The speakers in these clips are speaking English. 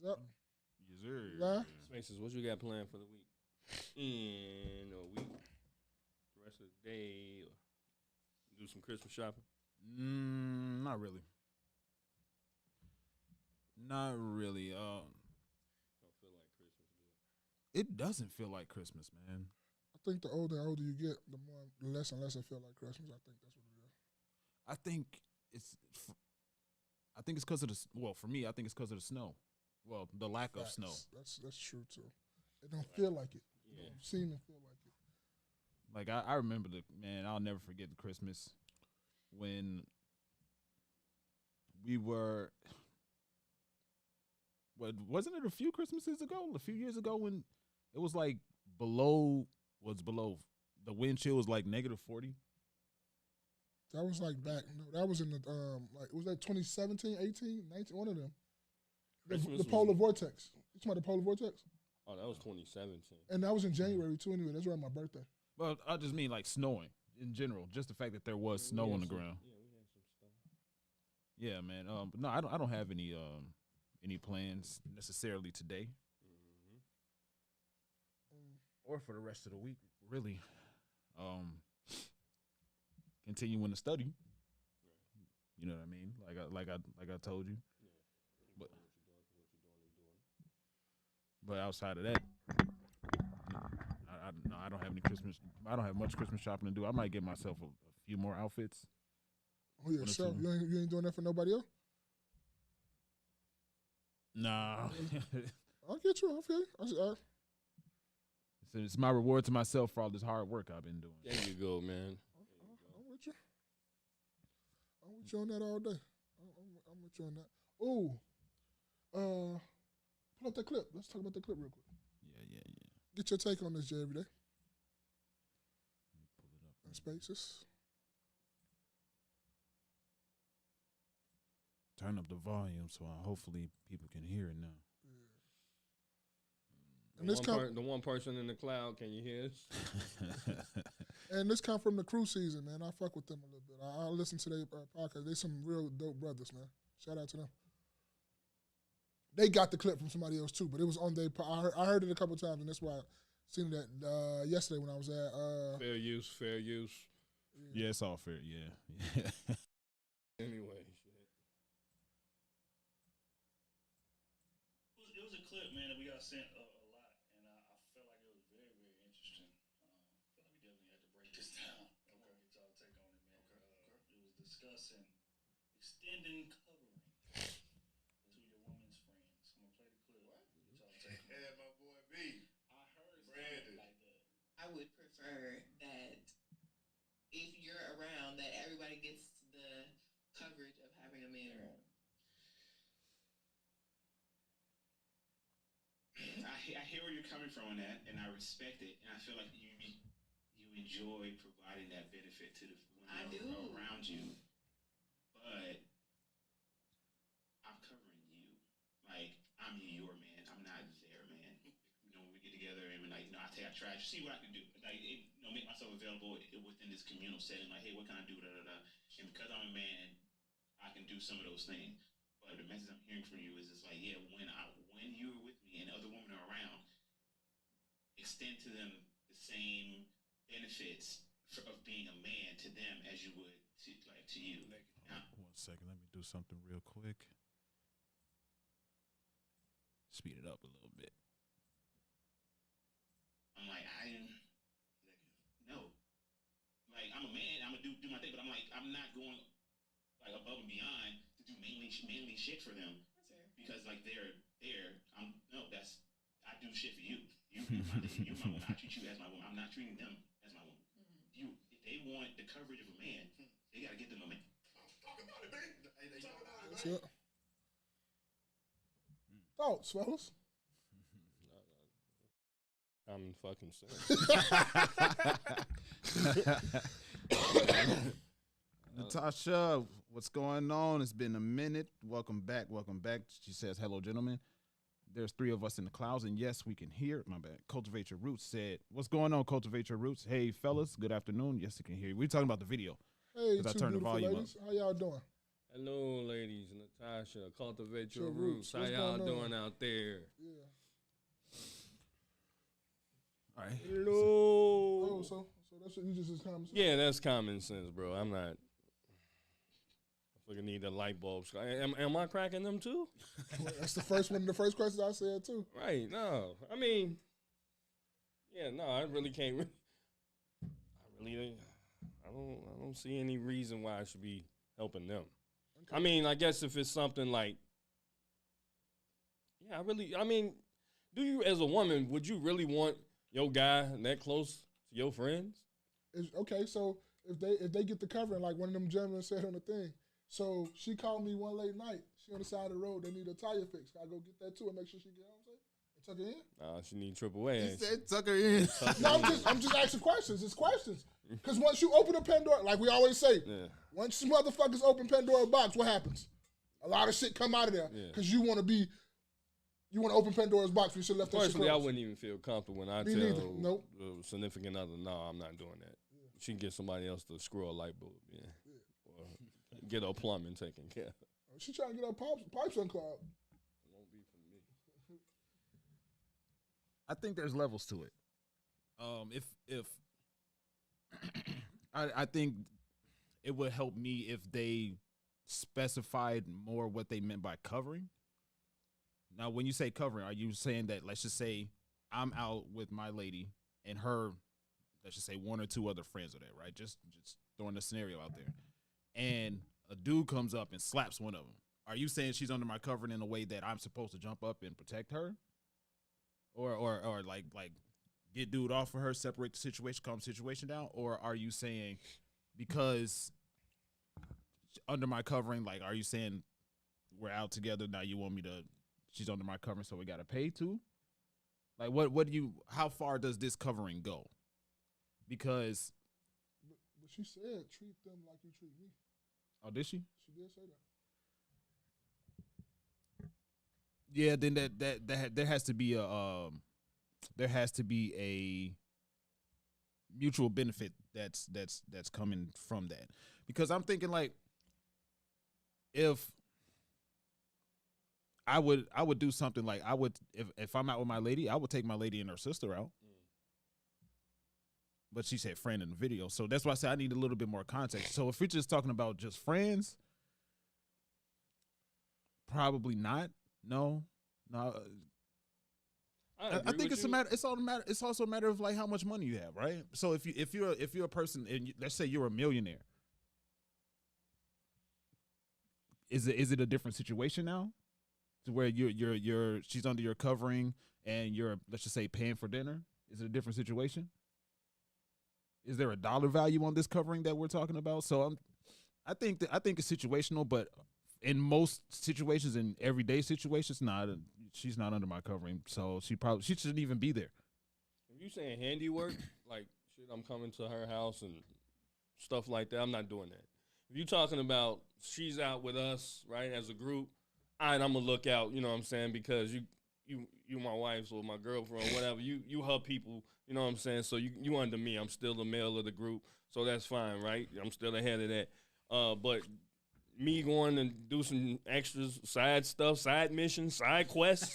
Yep. Yes, sir. Yeah. Spaces, what you got planned for the week? In a week, the rest of the day, or do some Christmas shopping? Not really. Not really. Don't feel like Christmas, do it. It doesn't feel like Christmas, man. I think the older you get, the less and less it feel like Christmas. I think that's what it is. I think it's. I think it's because of the. Well, for me, I think it's because of the snow. Well, the lack of snow. That's true too. It don't feel like it. It Yeah. don't seem to feel like it. Like I remember I'll never forget the Christmas when we were. What wasn't it a few Christmases ago? A few years ago when it was like below the wind chill was like -40. That was like back. No, that was in the like was that 2017, 18, 19, one of them. Christmas The was- polar vortex. You talking about the polar vortex? Oh, that was 2017. And that was in January too. Anyway, that's around my birthday. Well, I just mean like snowing in general. Just the fact that there was snow on the ground. Yeah, we had some stuff. Yeah, man. But no, I don't have any plans necessarily today or for the rest of the week. Really, continuing to study. You know what I mean? Like I told you. But but outside of that, I don't have any Christmas. I don't have much Christmas shopping to do. I might get myself a few more outfits. Oh yeah, sure. You ain't doing that for nobody else. Nah. I'll get you. I feel you. It's my reward to myself for all this hard work I've been doing. There you go, man. I'm with you. I'm with you on that all day. I'm with you on that. Oh, pull up that clip. Let's talk about that clip real quick. Yeah. Get your take on this, Jay, every day. Let me pull it up. And Spaces. Turn up the volume so hopefully people can hear it now. And this The one person in the cloud, can you hear us? And this come from the crew season, man. I fuck with them a little bit. I listen to their podcast. They some real dope brothers, man. Shout out to them. They got the clip from somebody else too, but it was on their. I heard it a couple times, and that's why I seen that yesterday when I was at. Fair use. Yeah, it's all fair. Yeah. Anyway, shit. It was a clip, man, that we got sent a lot, and I felt like it was very, very interesting. I feel like we definitely had to break this down. I want to get y'all take on it, man. It was discussing extending covering to your woman's friends. I'm gonna play the clip. What? Get y'all take on it. Yeah, my boy B. I heard Brandon. something like that. I would prefer that if you're around, that everybody gets the coverage of having a man around. I hear where you're coming from on that, and I respect it, and I feel like you enjoy providing that benefit to the women around you, but I'm covering you. Like, I'm your man. I'm not their man. You know, when we get together and we're like, I take out trash, see what I can do. Like, make myself available within this communal setting. Like, hey, what can I do? And because I'm a man, I can do some of those things. But the message I'm hearing from you is just like, yeah, when you're with me and other women are around, extend to them the same benefits of being a man to them as you would to you. Now, 1 second, let me do something real quick. Speed it up a little bit. I'm like, no. Like, I'm a man, I'm gonna do my thing, but I'm like, I'm not going like above and beyond to do mainly shit for them. That's fair. Because like they're there, I do shit for you. You're my woman. I treat you as my woman. I'm not treating them as my woman. Mm-hmm. If they want the coverage of a man, they gotta get them a man. Talk about it, baby. Talk about it, That's baby. it. Thoughts, fellas? I'm fucking saying. Natasha, what's going on? It's been a minute. Welcome back. She says, hello, gentlemen. There's 3 of us in the clouds, and yes, we can hear. My bad. Cultivate Your Roots said, what's going on, Cultivate Your Roots? Hey, fellas, good afternoon. Yes, I can hear you. We're talking about the video. Hey, I two turned the beautiful volume ladies. How y'all doing? Hello, ladies. Natasha, cultivate your Your roots. roots. How What's y'all going on? doing out there? Yeah. All right. Hello. Oh, so that's what you just common sense. Yeah, that's common sense, bro. I'm not. I fucking need the light bulbs. Am I cracking them too? That's the first one. The first question I said too. Right. No. I mean, yeah. No, I really can't. I don't see any reason why I should be helping them. Okay. I mean, I guess if it's something like, yeah, I mean, do you as a woman, would you really want your guy that close to your friends? Okay, so if they get the covering, like one of them gentlemen said on the thing, so she called me one late night. She on the side of the road. They need a tire fix. I go get that too and make sure she get home safe and tuck her in. Nah, she need triple A. He said tuck her in. No, I'm just asking questions. It's questions. Because once you open a Pandora, like we always say, Yeah. once motherfuckers open Pandora's box, what happens? A lot of shit come out of there Yeah. because you want to open Pandora's box. We should have left that shit Personally, I closed. wouldn't even feel comfortable when I Me tell neither. Nope. the significant other, no, I'm not doing that. She can get somebody else to screw a light bulb, yeah. Or get her plumbing taken care of. She trying to get her pipes unclogged. It won't be for me. I think there's levels to it. If I think it would help me if they specified more what they meant by covering. Now, when you say covering, are you saying that, let's just say I'm out with my lady and her, let's just say one or two other friends are there, right? Just throwing the scenario out there. And a dude comes up and slaps one of them. Are you saying she's under my covering in a way that I'm supposed to jump up and protect her? Or like get dude off of her, separate the situation, calm the situation down? Or are you saying because under my covering, like, are you saying we're out together now? You want me to? She's under my covering, so we gotta pay too. Like, what do you? How far does this covering go? Because But she said, treat them like you treat me. oh, did she? She did say that. Yeah, then that there has to be a mutual benefit that's coming from that. Because I'm thinking, like, if I would do something like, I would, if I'm out with my lady, I would take my lady and her sister out. But she said friend in the video, so that's why I said I need a little bit more context. So if we're just talking about just friends, probably not. No. I think it's a matter. It's all a matter. It's also a matter of like how much money you have, right? So if you're a person, and let's say you're a millionaire, is it a different situation now, to where she's under your covering and you're, let's just say, paying for dinner? Is it a different situation? Is there a dollar value on this covering that we're talking about? So I think it's situational, but in most situations, in everyday situations, she's not under my covering, so she shouldn't even be there. If you saying handiwork, like shit, I'm coming to her house and stuff like that, I'm not doing that. If you talking about she's out with us, right, as a group, all right, I'm gonna look out, you know what I'm saying, because you my wife or my girlfriend or whatever, you her people, you know what I'm saying, so you under me, I'm still the male of the group, so that's fine, right? I'm still ahead of that. But me going and do some extras, side stuff, side missions, side quests,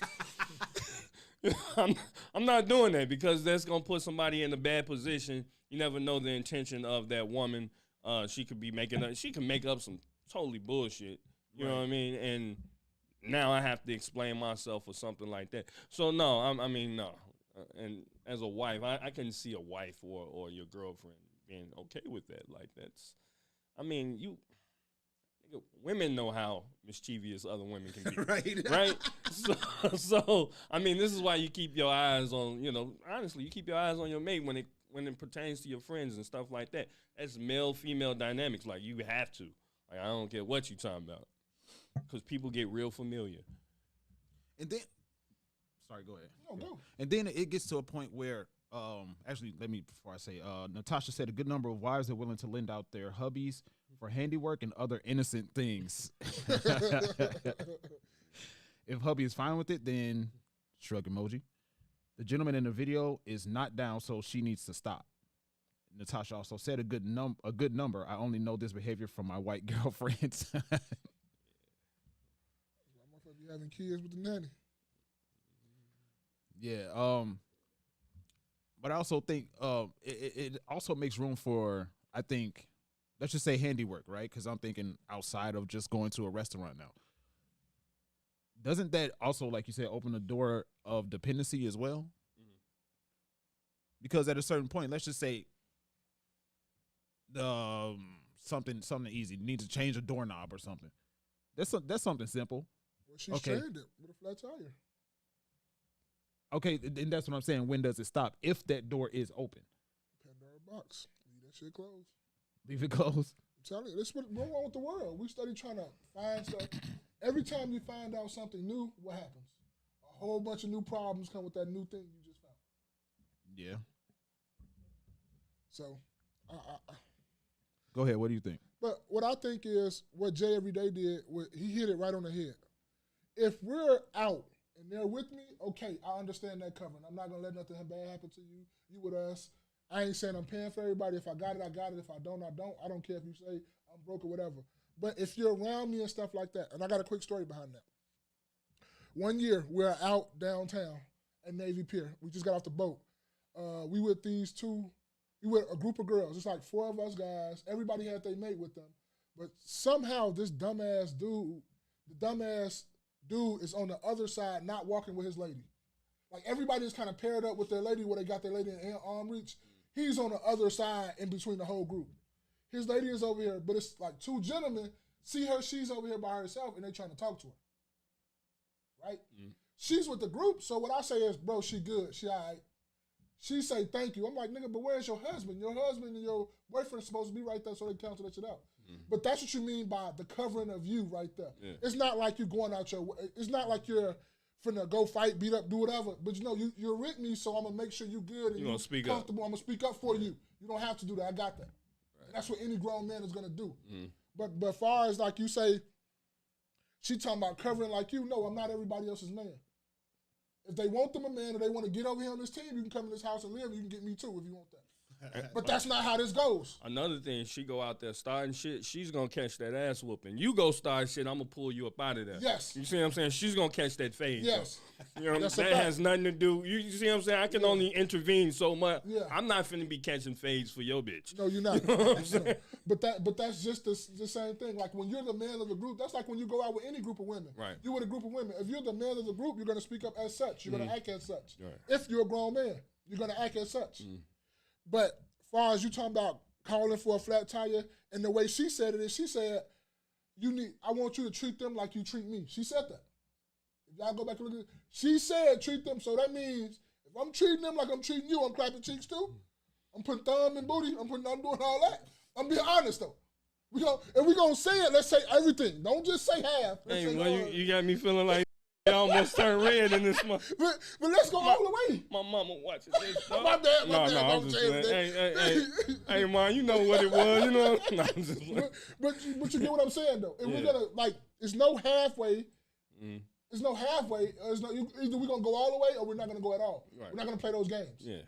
I'm not doing that, because that's gonna put somebody in a bad position. You never know the intention of that woman. She could be she can make up some totally bullshit. You know what I mean? And now I have to explain myself or something like that. So no, I mean no. And as a wife, I can see a wife or your girlfriend being okay with that. Like that's, I mean, women know how mischievous other women can be, right? So I mean, this is why you keep your eyes on, honestly, you keep your eyes on your mate when it pertains to your friends and stuff like that. That's male female dynamics. Like you have to. Like I don't care what you talking about, because people get real familiar. And then, sorry, go ahead. No, go. And then it gets to a point where, actually, before I say, Natasha said a good number of wives are willing to lend out their hubbies for handiwork and other innocent things. If hubby is fine with it, then shrug emoji. The gentleman in the video is not down, so she needs to stop. Natasha also said a good number. I only know this behavior from my white girlfriends. You having kids with the nanny. Yeah. But I also think it also makes room for, I think, let's just say handiwork, right? Because I'm thinking outside of just going to a restaurant now. Doesn't that also, like you said, open the door of dependency as well? Mm-hmm. Because at a certain point, let's just say something easy. You need to change a doorknob or something. That's something simple. Well, she shared it with a flat tire. Okay, and that's what I'm saying. When does it stop? If that door is open. Pandora box. Leave that shit closed. Leave it closed. I'm telling you, that's what's wrong with the world. We study trying to find stuff. Every time you find out something new, what happens? A whole bunch of new problems come with that new thing you just found. Yeah. So, go ahead. What do you think? But what I think is what Jay Everyday did, he hit it right on the head. If we're out and they're with me, okay, I understand that covering. I'm not going to let nothing bad happen to you. You with us. I ain't saying I'm paying for everybody. If I got it, I got it. If I don't, I don't. I don't care if you say I'm broke or whatever. But if you're around me and stuff like that, and I got a quick story behind that. One year, we're out downtown at Navy Pier. We just got off the boat. We with a group of girls. It's like 4 of us guys. Everybody had their mate with them. But somehow this dumbass dude is on the other side, not walking with his lady. Like everybody is kind of paired up with their lady where they got their lady in arm reach. He's on the other side in between the whole group. His lady is over here, but it's like 2 gentlemen see her, she's over here by herself, and they trying to talk to her. Right? Mm. She's with the group, so what I say is, bro, she good, she all right. She say thank you. I'm like, nigga, but where's your husband? Your husband and your boyfriend are supposed to be right there so they cancel that shit out. Mm. But that's what you mean by the covering of you right there. Yeah. It's not like you're going out your way. It's not like you're finna go fight, beat up, do whatever. But you know, you're with me, so I'm gonna make sure you good and you're comfortable. I'm gonna speak up for you. You don't have to do that. I got that. Right. And that's what any grown man is gonna do. Mm. But as far as like you say, she talking about covering like you. No, I'm not everybody else's man. If they want them a man or they want to get over here on this team, you can come in this house and live. You can get me too if you want that. But that's not how this goes. Another thing, she go out there starting shit, she's going to catch that ass whooping. You go start shit, I'm going to pull you up out of there. Yes. You see what I'm saying? She's going to catch that fade. Yes. You know what I'm saying? That has nothing to do. You see what I'm saying? I can only intervene so much. Yeah. I'm not finna be catching fades for your bitch. No, you're not. You know what I'm saying? But that's just the same thing. Like when you're the man of the group, that's like when you go out with any group of women. Right. You're with a group of women. If you're the man of the group, you're going to speak up as such. You're going to act as such. Right. If you're a grown man, you're going to act as such. But as far as you talking about calling for a flat tire, and the way she said it is, she said, I want you to treat them like you treat me. She said that. If y'all go back and look at it, she said treat them, so that means if I'm treating them like I'm treating you, I'm clapping cheeks too. I'm putting thumb in booty, I'm doing all that. I'm being honest though. If we gonna say it, let's say everything. Don't just say half. Hey, say well, you got me feeling like I almost turned red in this month. But let's go all the way. My mama watching this. My bad. No, I'm just hey, man, you know what it was. You know. No, I'm just but you get what I'm saying though. If we're gonna it's no halfway. It's no halfway. Either we're gonna go all the way or we're not gonna go at all. Right. We're not gonna play those games. Yeah.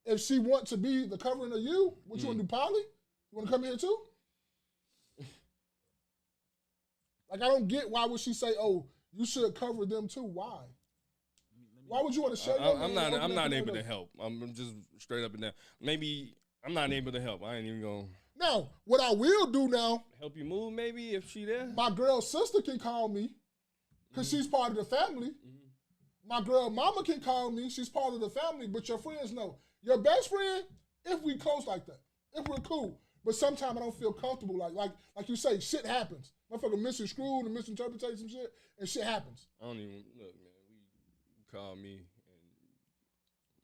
If she wants to be the covering of you, what you wanna do, Polly? You wanna come here too? Like I don't get why would she say, "Oh, you should cover them too"? Why? Why would you want to show? I'm not able to help. I'm just straight up and down. Maybe I'm not able to help. I ain't even gonna. Now, what I will do now, help you move. Maybe if she there, my girl's sister can call me because she's part of the family. My girl mama can call me. She's part of the family. But your friends know. Your best friend, if we close like that, if we're cool. But sometimes I don't feel comfortable. Like you say, shit happens. Motherfucker misconstrued and misinterpretate some shit, and shit happens. I don't even look, man. We call me, and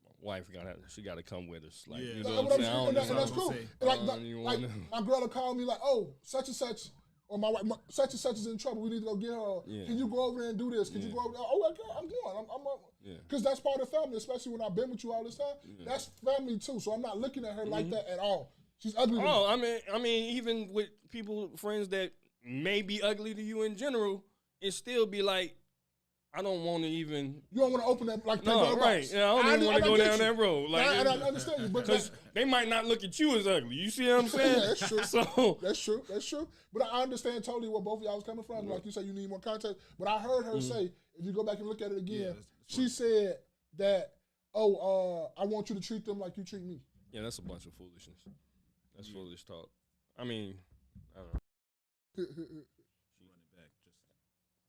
my wife got to come with us. Like, you know what I'm saying? That's cool. Like my girl will call me like, oh, such and such, or my wife, such and such is in trouble. We need to go get her. Yeah. Can you go over there and do this? Can you go over there? Oh, okay, I'm going. Because that's part of the family, especially when I've been with you all this time. Yeah. That's family too. So I'm not looking at her like that at all. She's ugly. Oh, I mean, even with friends that may be ugly to you in general, it still be like, I don't want to even. You don't want to open that like No, Pandora's right? box. Yeah, I don't even want to go down that road. Like, and I understand you, but because they might not look at you as ugly. You see what I'm saying? Yeah, that's true. So That's true. But I understand totally where both of y'all was coming from. Like you say, you need more context. But I heard her say, if you go back and look at it again, she said that, I want you to treat them like you treat me. yeah, that's a bunch of foolishness. That's foolish talk. I mean, I don't know.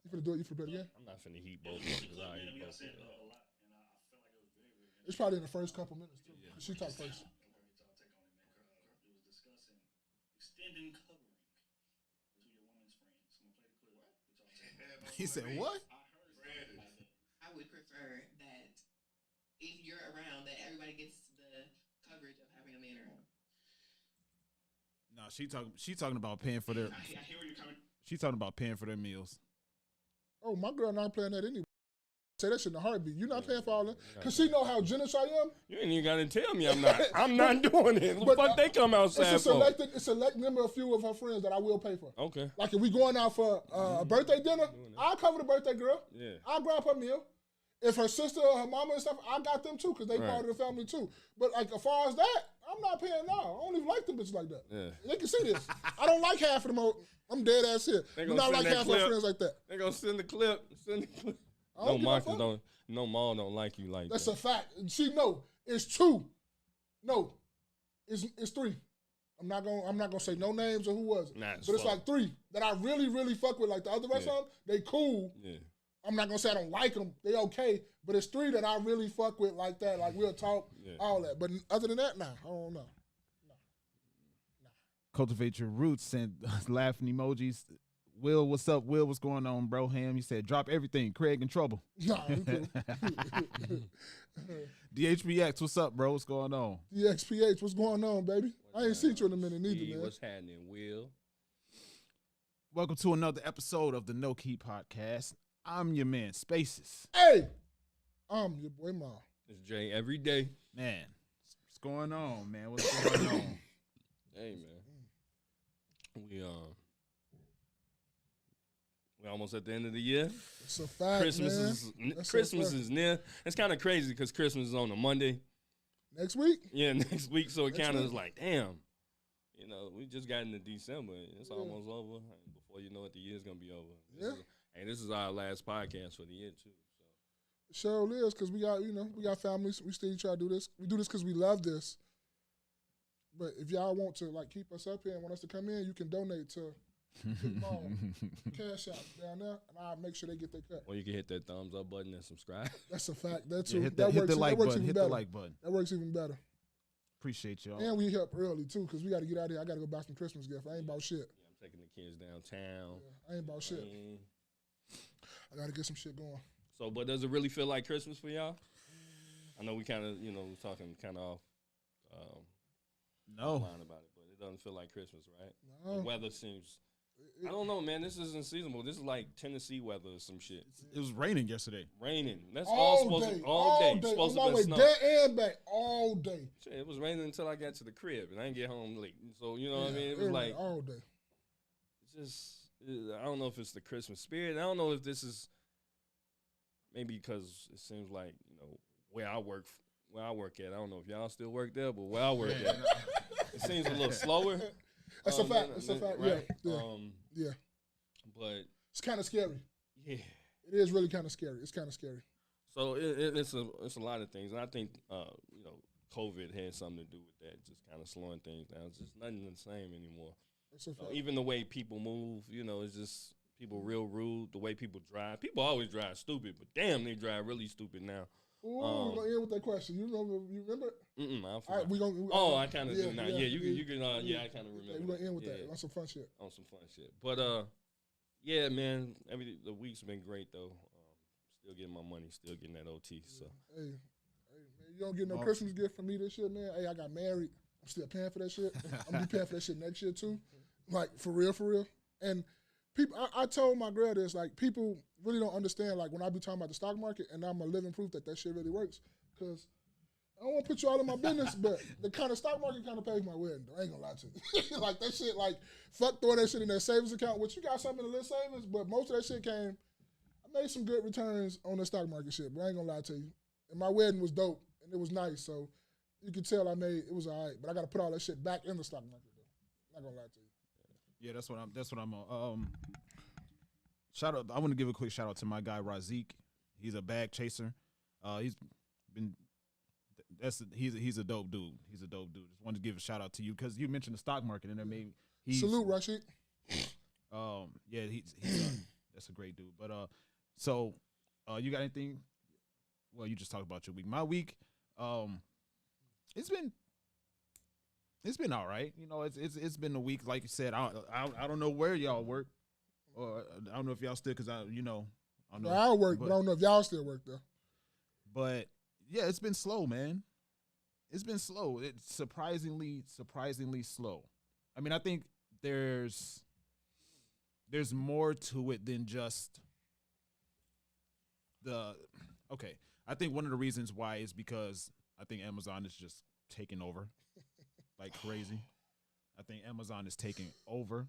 You finna do it? You finna bet again? I'm not finna heat both. It was Because a I clip, man, hate we got both. sent a lot, and I felt like it was very, very It's probably in the first couple minutes too. She talked first. Okay, get y'all take on it, man. It was discussing extending covering to your woman's friends. I'm gonna play the clip. Get y'all take on it. He said what? I heard something like that. I would prefer that if you're around, that everybody gets the coverage of having a man around. No, she talking about paying for their. I hear where you're coming. She talking about paying for their meals. Oh, my girl not playing that anyway. Say that shit in a heartbeat. You not paying for all that. Because she know how generous I am. You ain't even got to tell me I'm not. I'm not doing it. What the But, fuck they come outside It's for? a select number, a few of her friends that I will pay for. Okay. Like if we going out for a birthday dinner, I'll cover the birthday girl. Yeah. I'll grab her meal. If her sister or her mama and stuff, I got them too because they Right. part of the family too. But like as far as that, I'm not paying now. I don't even like them bitches like that. Yeah. They can see this. I don't like half of them. I'm dead ass here. They Do gonna not send like that half of my clip. friends like that. They gonna send the clip. Send the clip. I No, don't give a Marcus fuck. don't. No, Ma don't like you like That's that. a fact. And she know it's two. No, it's three. I'm not gonna say no names or who was it. Nah, but it's fuck. like three that I really, really fuck with. Like the other rest of them, they cool. Yeah. I'm not gonna say I don't like them. They okay, but it's three that I really fuck with like that. Like we'll talk, Yeah. all that. But other than that, nah, I don't know. Cultivate your roots. Sent laughing emojis. Will, what's up? Will, what's going on, bro? Ham, he said, drop everything. Craig in trouble. Nah, we cool. DHBX, what's up, bro? What's going on? DXPH, what's going on, baby? I ain't seen you in a minute neither, Hey, man. what's happening, Will? Welcome to another episode of the KNoWKi podcast. I'm your man, Spaces. Hey, I'm your boy Ma. It's Jay every day. Man, what's going on, man? What's going on? Hey, man. We almost at the end of the year. It's a fact, Christmas man. is That's Christmas a fact. is near. It's kind of crazy because Christmas is on a Monday. Next week. Yeah, next week. So it Next kind of week. is like, damn. You know, we just got into December. It's Yeah. almost over. And before you know it, the year's gonna be over. Yeah. This is our last podcast for the year too. Sure is, because we got families. We still try to do this. We do this because we love this. But if y'all want to like keep us up here and want us to come in, you can donate to Cash App down there, and I'll make sure they get their cut. Or you can hit that thumbs up button and subscribe. That's a fact. That's Yeah, too. hit That the works. like That works button. even Hit better. the like button. That works even better. Appreciate y'all. And we help early too, because we got to get out of here. I got to go buy some Christmas gift. I ain't about shit. I'm taking the kids downtown. I ain't about shit. Mm. I got to get some shit going. So, but does it really feel like Christmas for y'all? I know we kind of, we're talking kind of off No. line about it, but it doesn't feel like Christmas, right? No. The weather seems. I don't know, man. This isn't seasonable. This is like Tennessee weather or some shit. It was raining yesterday. Raining. That's all supposed to. All day. Supposed On to my be way snow. there and back all day. Shit, it was raining until I got to the crib, and I didn't get home late. So you know what I Yeah, mean? It was like all day. I don't know if it's the Christmas spirit. I don't know if this is maybe because it seems like where I work at. I don't know if y'all still work there, but where I work at, it seems a little slower. That's a fact. That's a fact. Right? Yeah. Yeah. But It's kind of scary. yeah. It is really kind of scary. It's kind of scary. So it's a lot of things, and I think COVID had something to do with that, just kind of slowing things down. It's just nothing the same anymore. It's a fact. Even the way people move, it's just people real rude. The way people drive, people always drive stupid, but damn, they drive really stupid now. Ooh, we're gonna end with that question. You remember? I All forgot. right, we gonna. I kind of do now. Yeah, you can. I kind of remember. We're gonna end with Yeah, that on some fun shit. on some fun shit. But yeah, man. The week's been great though. Still getting my money. Still getting that OT. So Hey, man, you don't get no Christmas gift from me this year, man. Hey, I got married. I'm still paying for that shit. I'm gonna be paying for that shit next year too. Like for real. And people, I told my girl this. Like people really don't understand. Like when I be talking about the stock market, and I'm a living proof that shit really works. Cause I don't want to put you all in my business, but the kind of stock market kind of pays my wedding. Though. I ain't gonna lie to you. Like that shit. Like fuck throwing that shit in that savings account. Which you got something in the little savings, but most of that shit came. I made some good returns on the stock market shit, but I ain't gonna lie to you. And my wedding was dope, and it was nice, so you could tell it was all right. But I got to put all that shit back in the stock market, though. Not gonna lie to you. Yeah, that's what I'm. Shout out. I want to give a quick shout out to my guy Razik. He's a bag chaser. He's a dope dude. He's a dope dude. Just wanted to give a shout out to you because you mentioned the stock market and Salute, Rashid. Yeah, he's that's a great dude. But so you got anything? Well, you just talked about your week. My week, it's been all right. You know, it's been a week. Like you said, I don't know where y'all work, or I don't know if y'all still because I don't know. I work, but I don't know if y'all still work there. But yeah, it's been slow, man. It's been slow. It's surprisingly slow. I mean, I think there's more to it than just okay. I think one of the reasons why is because I think Amazon is just taking over like crazy. I think Amazon is taking over.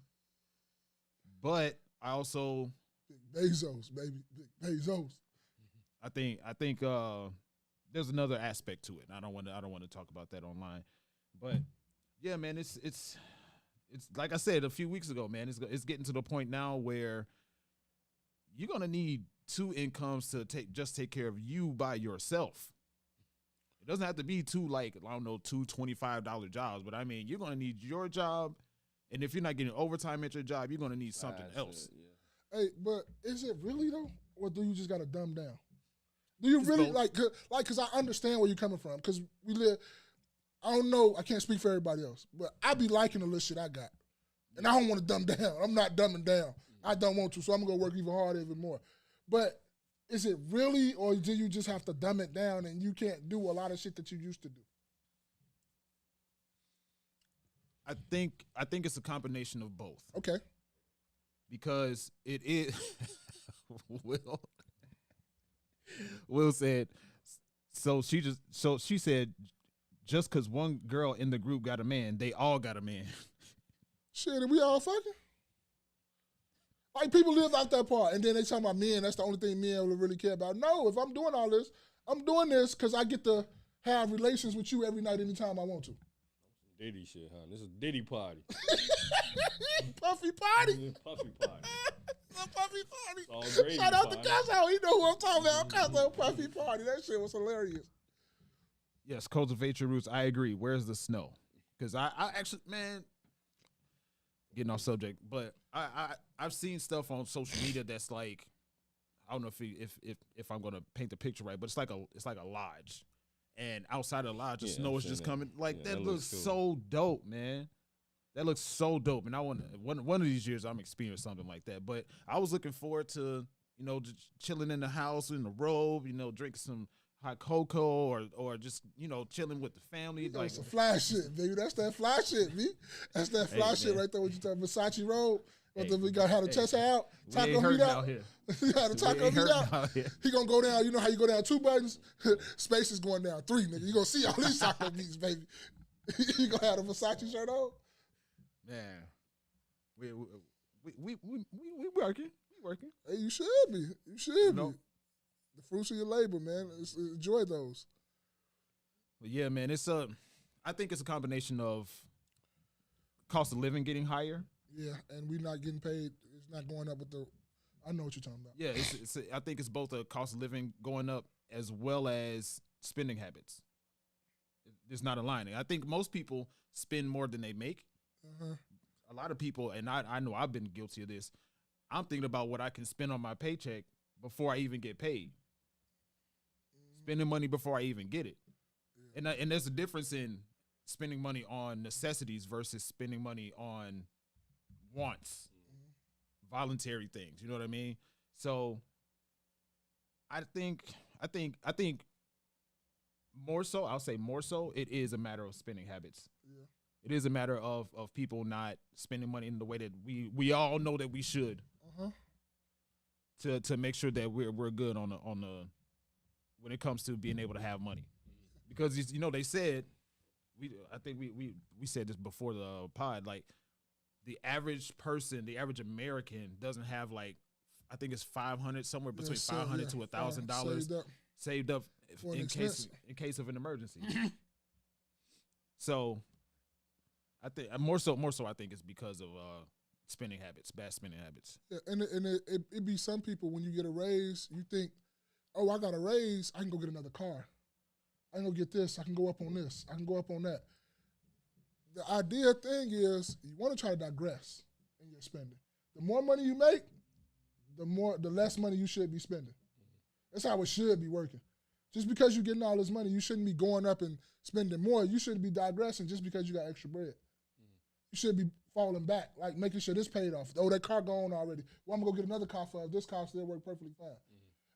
But I also Big Bezos, baby. Big Bezos. I think there's another aspect to it. And I don't want to talk about that online. But yeah, man, it's like I said a few weeks ago, man, it's getting to the point now where you're going to need two incomes to take care of you by yourself. It doesn't have to be two $25 jobs, but I mean, you're going to need your job, and if you're not getting overtime at your job, you're going to need something else. Yeah. Hey, but is it really though, or do you just got to dumb down? Do you really both. because I understand where you're coming from, because we live. I don't know. I can't speak for everybody else, but I be liking the little shit I got, and I don't want to dumb down. I'm not dumbing down. I don't want to, so I'm gonna work even harder, even more. But is it really, or do you just have to dumb it down and you can't do a lot of shit that you used to do? I think it's a combination of both. Okay. Because it is Will said she said just because one girl in the group got a man, they all got a man. Shit, and we all fucking? Like, people live out that part, and then they talking about men, that's the only thing men will really care about. No, if I'm doing all this, I'm doing this because I get to have relations with you every night, anytime I want to. Diddy shit, huh? This is Diddy party. Puffy party. Puffy party. A Puffy party. It's all gravy Shout out to party. Casso. He know who I'm talking about. Casso Puffy party. That shit was hilarious. Yes, cultivate your roots. I agree. Where's the snow? Because I actually, man, getting off subject, but I've seen stuff on social media that's like, I don't know if I'm gonna paint the picture right, but it's like a lodge, and outside of the lodge, the snow is just coming. Like that looks cool. So dope, man. That looks so dope, and I want one of these years I'm experiencing something like that. But I was looking forward to just chilling in the house in the robe, drinking some hot cocoa or just chilling with the family. Like some fly shit, baby. That's that fly shit, B. That's that fly shit right there. What you talking Versace robe? We got how to test her out. Taco meat out. You had a taco meat out. He gonna go down. You know how you go down 2 buttons? Space is going down 3, nigga. You gonna see all these taco meats, baby. You gonna have a Versace shirt on? Man, we working. We working. Hey, you should be. You should be. The fruits of your labor, man. Enjoy those. But yeah, man, I think it's a combination of cost of living getting higher. Yeah, and we're not getting paid. It's not going up with I know what you're talking about. Yeah, I think it's both a cost of living going up as well as spending habits. It's not aligning. I think most people spend more than they make. Uh-huh. A lot of people, and I know I've been guilty of this, I'm thinking about what I can spend on my paycheck before I even get paid. Spending money before I even get it. Yeah. And there's a difference in spending money on necessities versus spending money on wants, voluntary things. You know what I mean? So I think more so, I'll say more so, it is a matter of spending habits. Yeah. It is a matter of people not spending money in the way that we all know that we should. Uh-huh. To make sure that we're good on the when it comes to being able to have money. Because they said I think we said this before the pod, like the average person, the average American doesn't have like I think it's 500, somewhere between so, $500 to $1,000 saved up in case of an emergency. So I think more so I think it's because of spending habits, bad spending habits. Yeah, and it be some people when you get a raise, you think, oh, I got a raise, I can go get another car. I can go get this. I can go up on this. I can go up on that. The idea thing is you want to try to digress in your spending. The more money you make, the less money you should be spending. That's how it should be working. Just because you're getting all this money, you shouldn't be going up and spending more. You shouldn't be digressing just because you got extra bread. You should be falling back, like making sure this paid off. Oh, that car gone already. Well, I'm going to go get another car for this car still work perfectly fine.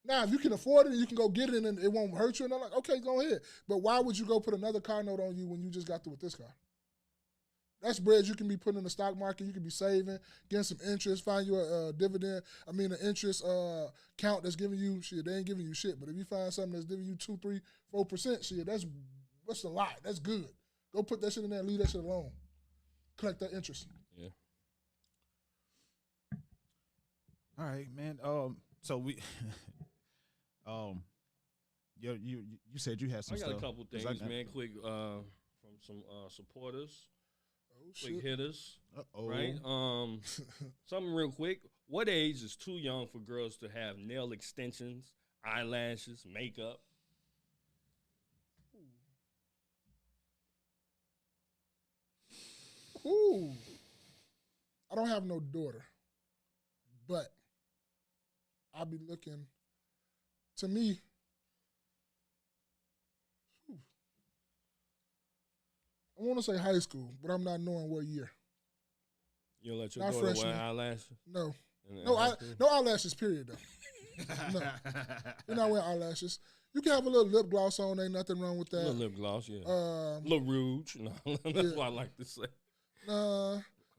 Now, if you can afford it and you can go get it and it won't hurt you, and I'm like, okay, go ahead. But why would you go put another car note on you when you just got through with this car? That's bread you can be putting in the stock market. You can be saving, getting some interest, find you a dividend. An interest count that's giving you shit. They ain't giving you shit. But if you find something that's giving you 2, 3, 4% shit, that's a lot. That's good. Go put that shit in there and leave that shit alone. Collect that interest. Yeah. All right, man. So we, you said you had some stuff. I got a couple things, man. Quick, from some supporters. Oh, quick hitters. Uh-oh. Right? Something real quick. What age is too young for girls to have nail extensions, eyelashes, makeup? Ooh. I don't have no daughter, but I'll be looking, to me, I want to say high school, but I'm not knowing what year. You'll let your Not daughter freshman. wear eyelashes? No. No eyelashes, period, though. No. You're not wearing eyelashes. You can have a little lip gloss on. Ain't nothing wrong with that. A little lip gloss, yeah. A little rouge. No, that's what I like to say.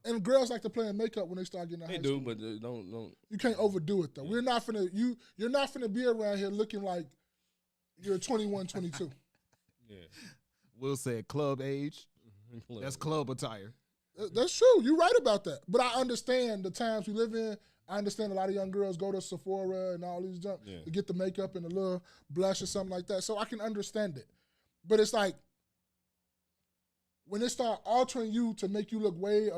And girls like to play in makeup when they start getting out of high school. They do, but they don't. You can't overdo it, though. Yeah. You're not finna be around here looking like you're 21, 22. Yeah. Will said club age. That's club attire. That's true. You're right about that. But I understand the times we live in. I understand a lot of young girls go to Sephora and all these junk to get the makeup and a little blush or something like that. So I can understand it. But it's like when it start altering you to make you look way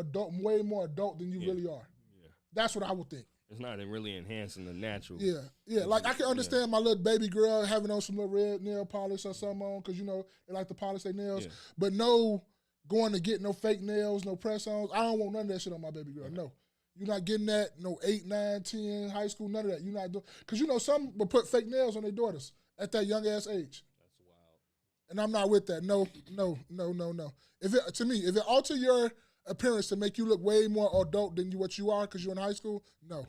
more adult than you really are. Yeah. That's what I would think. It's not really enhancing the natural. Yeah. Like I can understand my little baby girl having on some little red nail polish or something on because, they like to polish their nails. Yeah. But no going to get no fake nails, no press-ons. I don't want none of that shit on my baby girl, no. You're not getting that, no 8, 9, 10, high school, none of that. You're not doing, because some will put fake nails on their daughters at that young ass age. That's wild. And I'm not with that. No. If it alter your appearance to make you look way more adult than what you are because you're in high school, no.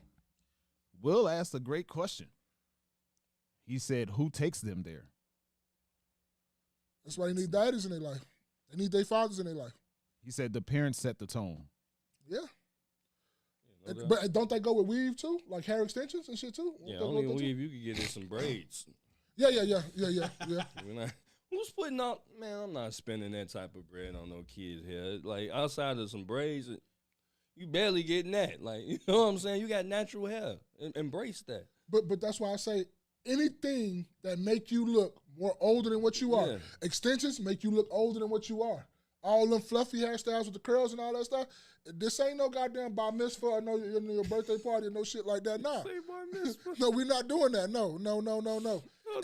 Will asked a great question. He said, who takes them there? That's why they need daddies in their life. They need their fathers in their life. He said the parents set the tone. Yeah. But don't they go with weave too? Like hair extensions and shit too? Yeah, only weave you can get in some braids. Yeah. Who's putting out, man, I'm not spending that type of bread on no kids' hair. Like, outside of some braids, you barely getting that. Like, you know what I'm saying? You got natural hair. Embrace that. But that's why I say anything that make you look more older than what you are. Yeah. Extensions make you look older than what you are. All them fluffy hairstyles with the curls and all that stuff. This ain't no goddamn bar mitzvah or no your birthday party or no shit like that. Nah. No, we're not doing that. No.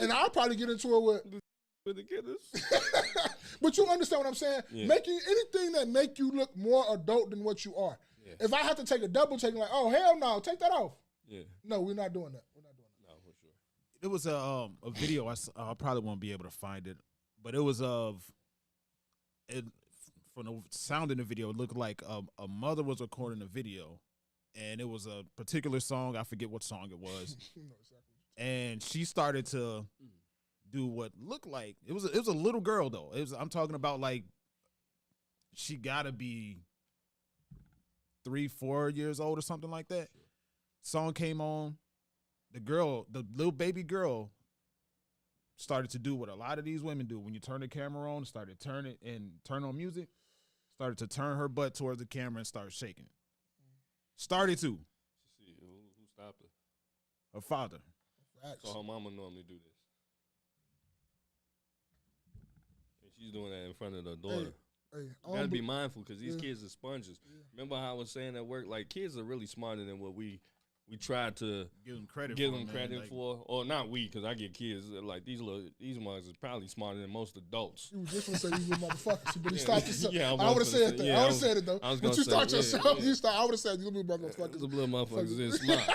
And I'll probably get into it with the kiddos. But you understand what I'm saying? Yeah. Making anything that make you look more adult than what you are. Yeah. If I have to take a double take, like, oh, hell no, take that off. Yeah. No, we're not doing that. No, for sure. It was a video. I probably won't be able to find it, but it was from the sound in the video, it looked like a mother was recording a video, and it was a particular song. I forget what song it was. And she started to do what looked like it was a little girl though. I'm talking about like she gotta be 3, 4 years old or something like that. Song came on. The little baby girl started to do what a lot of these women do when you turn the camera on, started turn it and turn on music, started to turn her butt towards the camera and start shaking. Started to. Who stopped her? Her father. Facts. So her mama normally do this. And she's doing that in front of the daughter. Hey, You gotta be mindful because these kids are sponges. Remember how I was saying at work? Like, kids are really smarter than what we try to Give them credit for. Or not we, because I get kids like these mugs is probably smarter than most adults. You was just gonna say these little motherfuckers, but he stopped himself. Yeah, I would have said that. yeah, I would have said it though. I was But gonna you say, start yeah, yourself. yeah. You start. I would have said these little motherfuckers. These little motherfuckers is smart.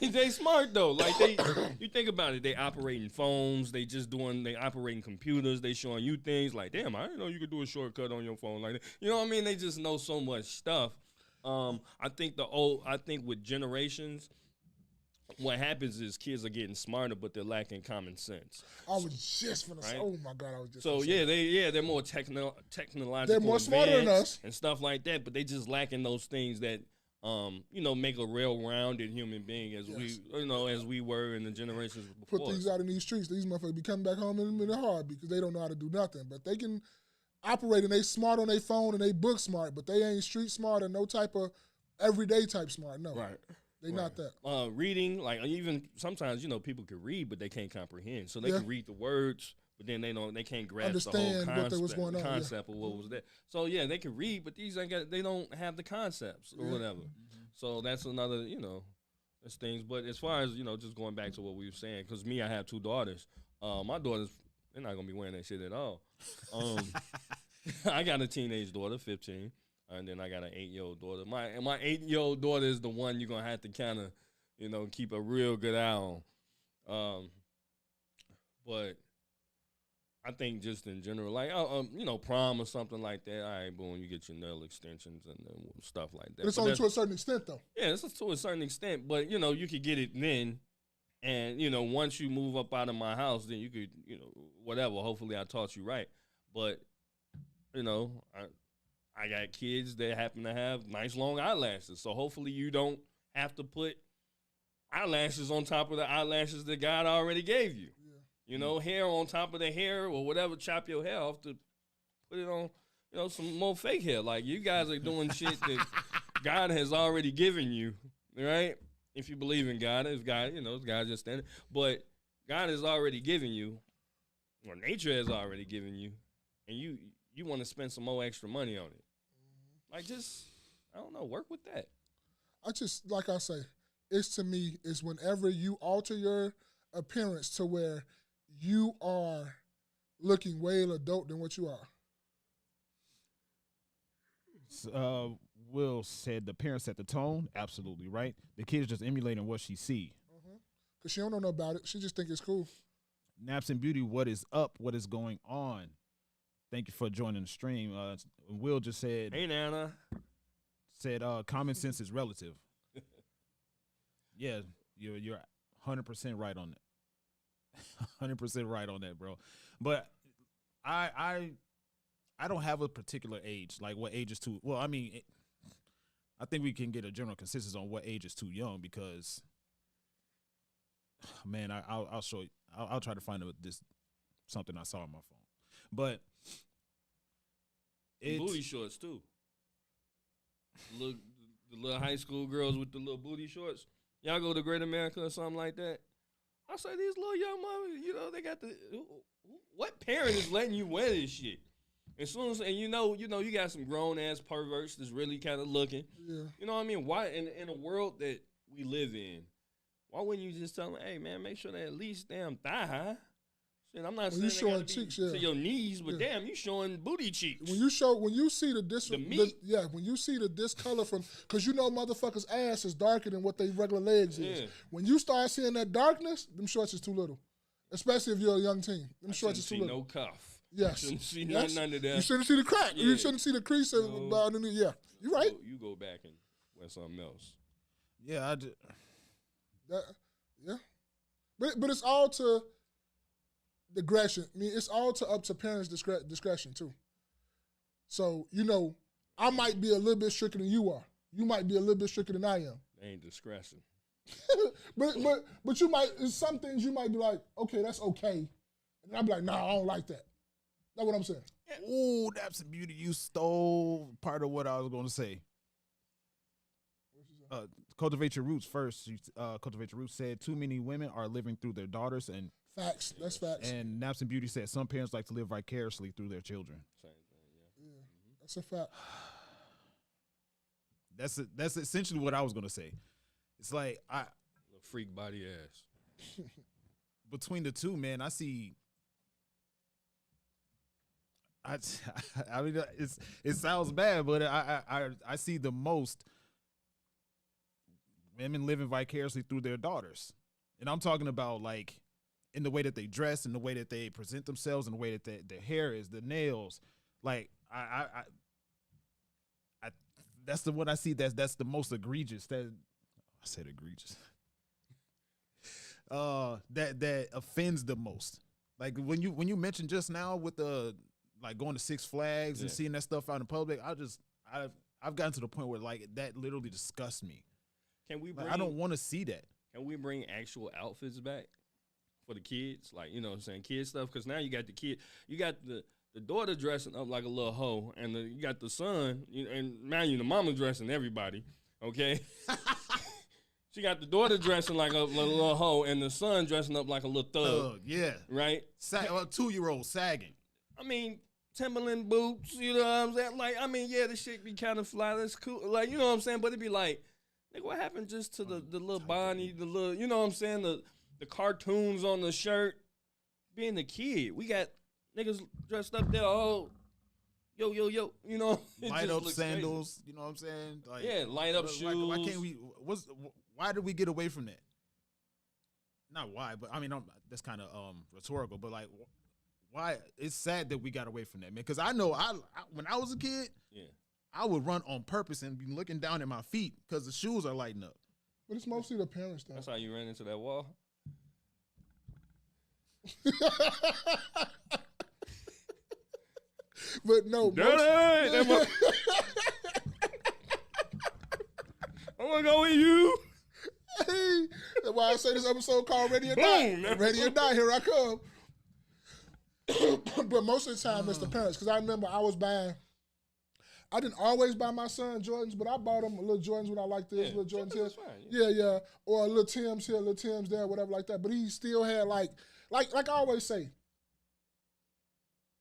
They smart though. Like you think about it, they operating phones, they operating computers, they showing you things like, damn, I didn't know you could do a shortcut on your phone like that. You know what I mean? They just know so much stuff. I think with generations, what happens is kids are getting smarter, but they're lacking common sense. I was just gonna say, oh my god, I was just. So they're more technological. They're more smarter than us and stuff like that, but they just lacking those things that make a well-rounded human being as we were in the generations before. Put these out in these streets. These motherfuckers be coming back home in a hard because they don't know how to do nothing. But they can operate and they smart on their phone and they book smart, but they ain't street smart or no type of everyday type smart. No, right. They not that. Reading, like even sometimes people can read, but they can't comprehend. So they can read the words, but then they can't grasp the whole concept of what was there. So they can read, but they don't have the concepts or whatever. So that's another, there's things. But as far as just going back to what we were saying, because I have 2 daughters. My daughters, they're not gonna be wearing that shit at all. I got a teenage daughter, 15, and then I got an 8-year-old daughter. My 8-year-old daughter is the one you're gonna have to kind of keep a real good eye on. But I think just in general, like prom or something like that. All right, boom, you get your nail extensions and stuff like that. But it's only to a certain extent, though. Yeah, it's to a certain extent. But you could get it then, and once you move up out of my house, then you could whatever. Hopefully, I taught you right. But I got kids that happen to have nice long eyelashes, so hopefully you don't have to put eyelashes on top of the eyelashes that God already gave you. Hair on top of the hair or whatever, chop your hair off to put it on, some more fake hair. Like, you guys are doing shit that God has already given you, right? If you believe in God, if God, it's God just standing. But God has already given you, or nature has already given you, and you want to spend some more extra money on it. Like, just, I don't know, work with that. Like I say, it's whenever you alter your appearance to where you are looking way adult than what you are. Will said the parents set the tone. Absolutely right. The kid's just emulating what she see. Because she don't know about it. She just think it's cool. Naps and Beauty, what is up? What is going on? Thank you for joining the stream. Will just said, hey, Nana. Said common sense is relative. Yeah, you're 100% right on that. 100% right on that, bro. But I don't have a particular age, like what age is too. Well, I mean, I think we can get a general consensus on what age is too young because, man, I'll show you. I'll try to find something I saw on my phone, but it's booty shorts too. Look, the little high school girls with the little booty shorts. Y'all go to Great America or something like that. I say these little young mamas, they got what parent is letting you wear this shit? As soon as you got some grown ass perverts that's really kind of looking. Yeah. You know what I mean? Why in a world that we live in, why wouldn't you just tell them, hey man, make sure they at least damn thigh high? Shit, I'm not saying you they showing gotta be cheeks, to your knees, but damn, you showing booty cheeks. When you see the meat. when you see the discolor from, because motherfuckers' ass is darker than what they regular legs is. When you start seeing that darkness, them shorts is too little. Especially if you're a young teen. Them shorts is too little. No cuff. Yes. You shouldn't see nothing under there. You shouldn't see the crack. Yeah. You shouldn't see the crease underneath. Yeah. You're right. You go back and wear something else. Yeah, yeah. But it's all to digression. I mean, it's all up to parents' discretion too. So, I might be a little bit stricter than you are. You might be a little bit stricter than I am. They ain't discretion. but you might, some things you might be like, okay, that's okay. And I'll be like, nah, I don't like that. That's what I'm saying. Ooh, Naps and Beauty, you stole part of what I was going to say. Cultivate Your Roots first. Cultivate Your Roots said too many women are living through their daughters, and Facts. That's facts. And Naps and Beauty said some parents like to live vicariously through their children. Same thing, yeah. That's a fact. That's essentially what I was gonna say. It's like Little freak body ass. between the two, man, I see. I mean, it sounds bad, but I see the most women living vicariously through their daughters, and I'm talking about like in the way that they dress, in the way that they present themselves, in the way that their hair is, the nails. Like I that's the one I see that's the most egregious. That I said egregious. That offends the most. Like when you mentioned just now with the like going to Six Flags and seeing that stuff out in public, I've gotten to the point where like that literally disgusts me. Can we? Like, I don't want to see that. Can we bring actual outfits back for the kids? Like, you know what I'm saying, kid stuff. Because now you got the kid, you got the daughter dressing up like a little hoe, and you got the son, and now the mama dressing everybody. Okay. She got the daughter dressing like a little hoe, and the son dressing up like a little thug. Yeah. Right? A 2-year-old sagging. I mean, Timberland boots, you know what I'm saying? Like, I mean, yeah, this shit be kind of fly. That's cool. Like, you know what I'm saying? But it'd be like, nigga, what happened just to the little Bonnie, the little, you know what I'm saying? The cartoons on the shirt. Being the kid, we got niggas dressed up there, yo, you know? Light up sandals, crazy. You know what I'm saying? Like, yeah, light up shoes. Why can't we, why did we get away from that? Not why, but I mean, that's kind of rhetorical, but like, why? It's sad that we got away from that, man. Because I know when I was a kid, I would run on purpose and be looking down at my feet because the shoes are lighting up. But it's mostly the parents, though. That's how you ran into that wall? But no, I want to go with you. Hey, that's why I say this episode called Ready or Die. Ready or Die, here I come. But most of the time, it's the parents. Because I remember I didn't always buy my son Jordans, but I bought him a little Jordans when I liked this, little Jordans here. Yeah. Or a little Tim's here, a little Tim's there, whatever like that. But he still had like I always say,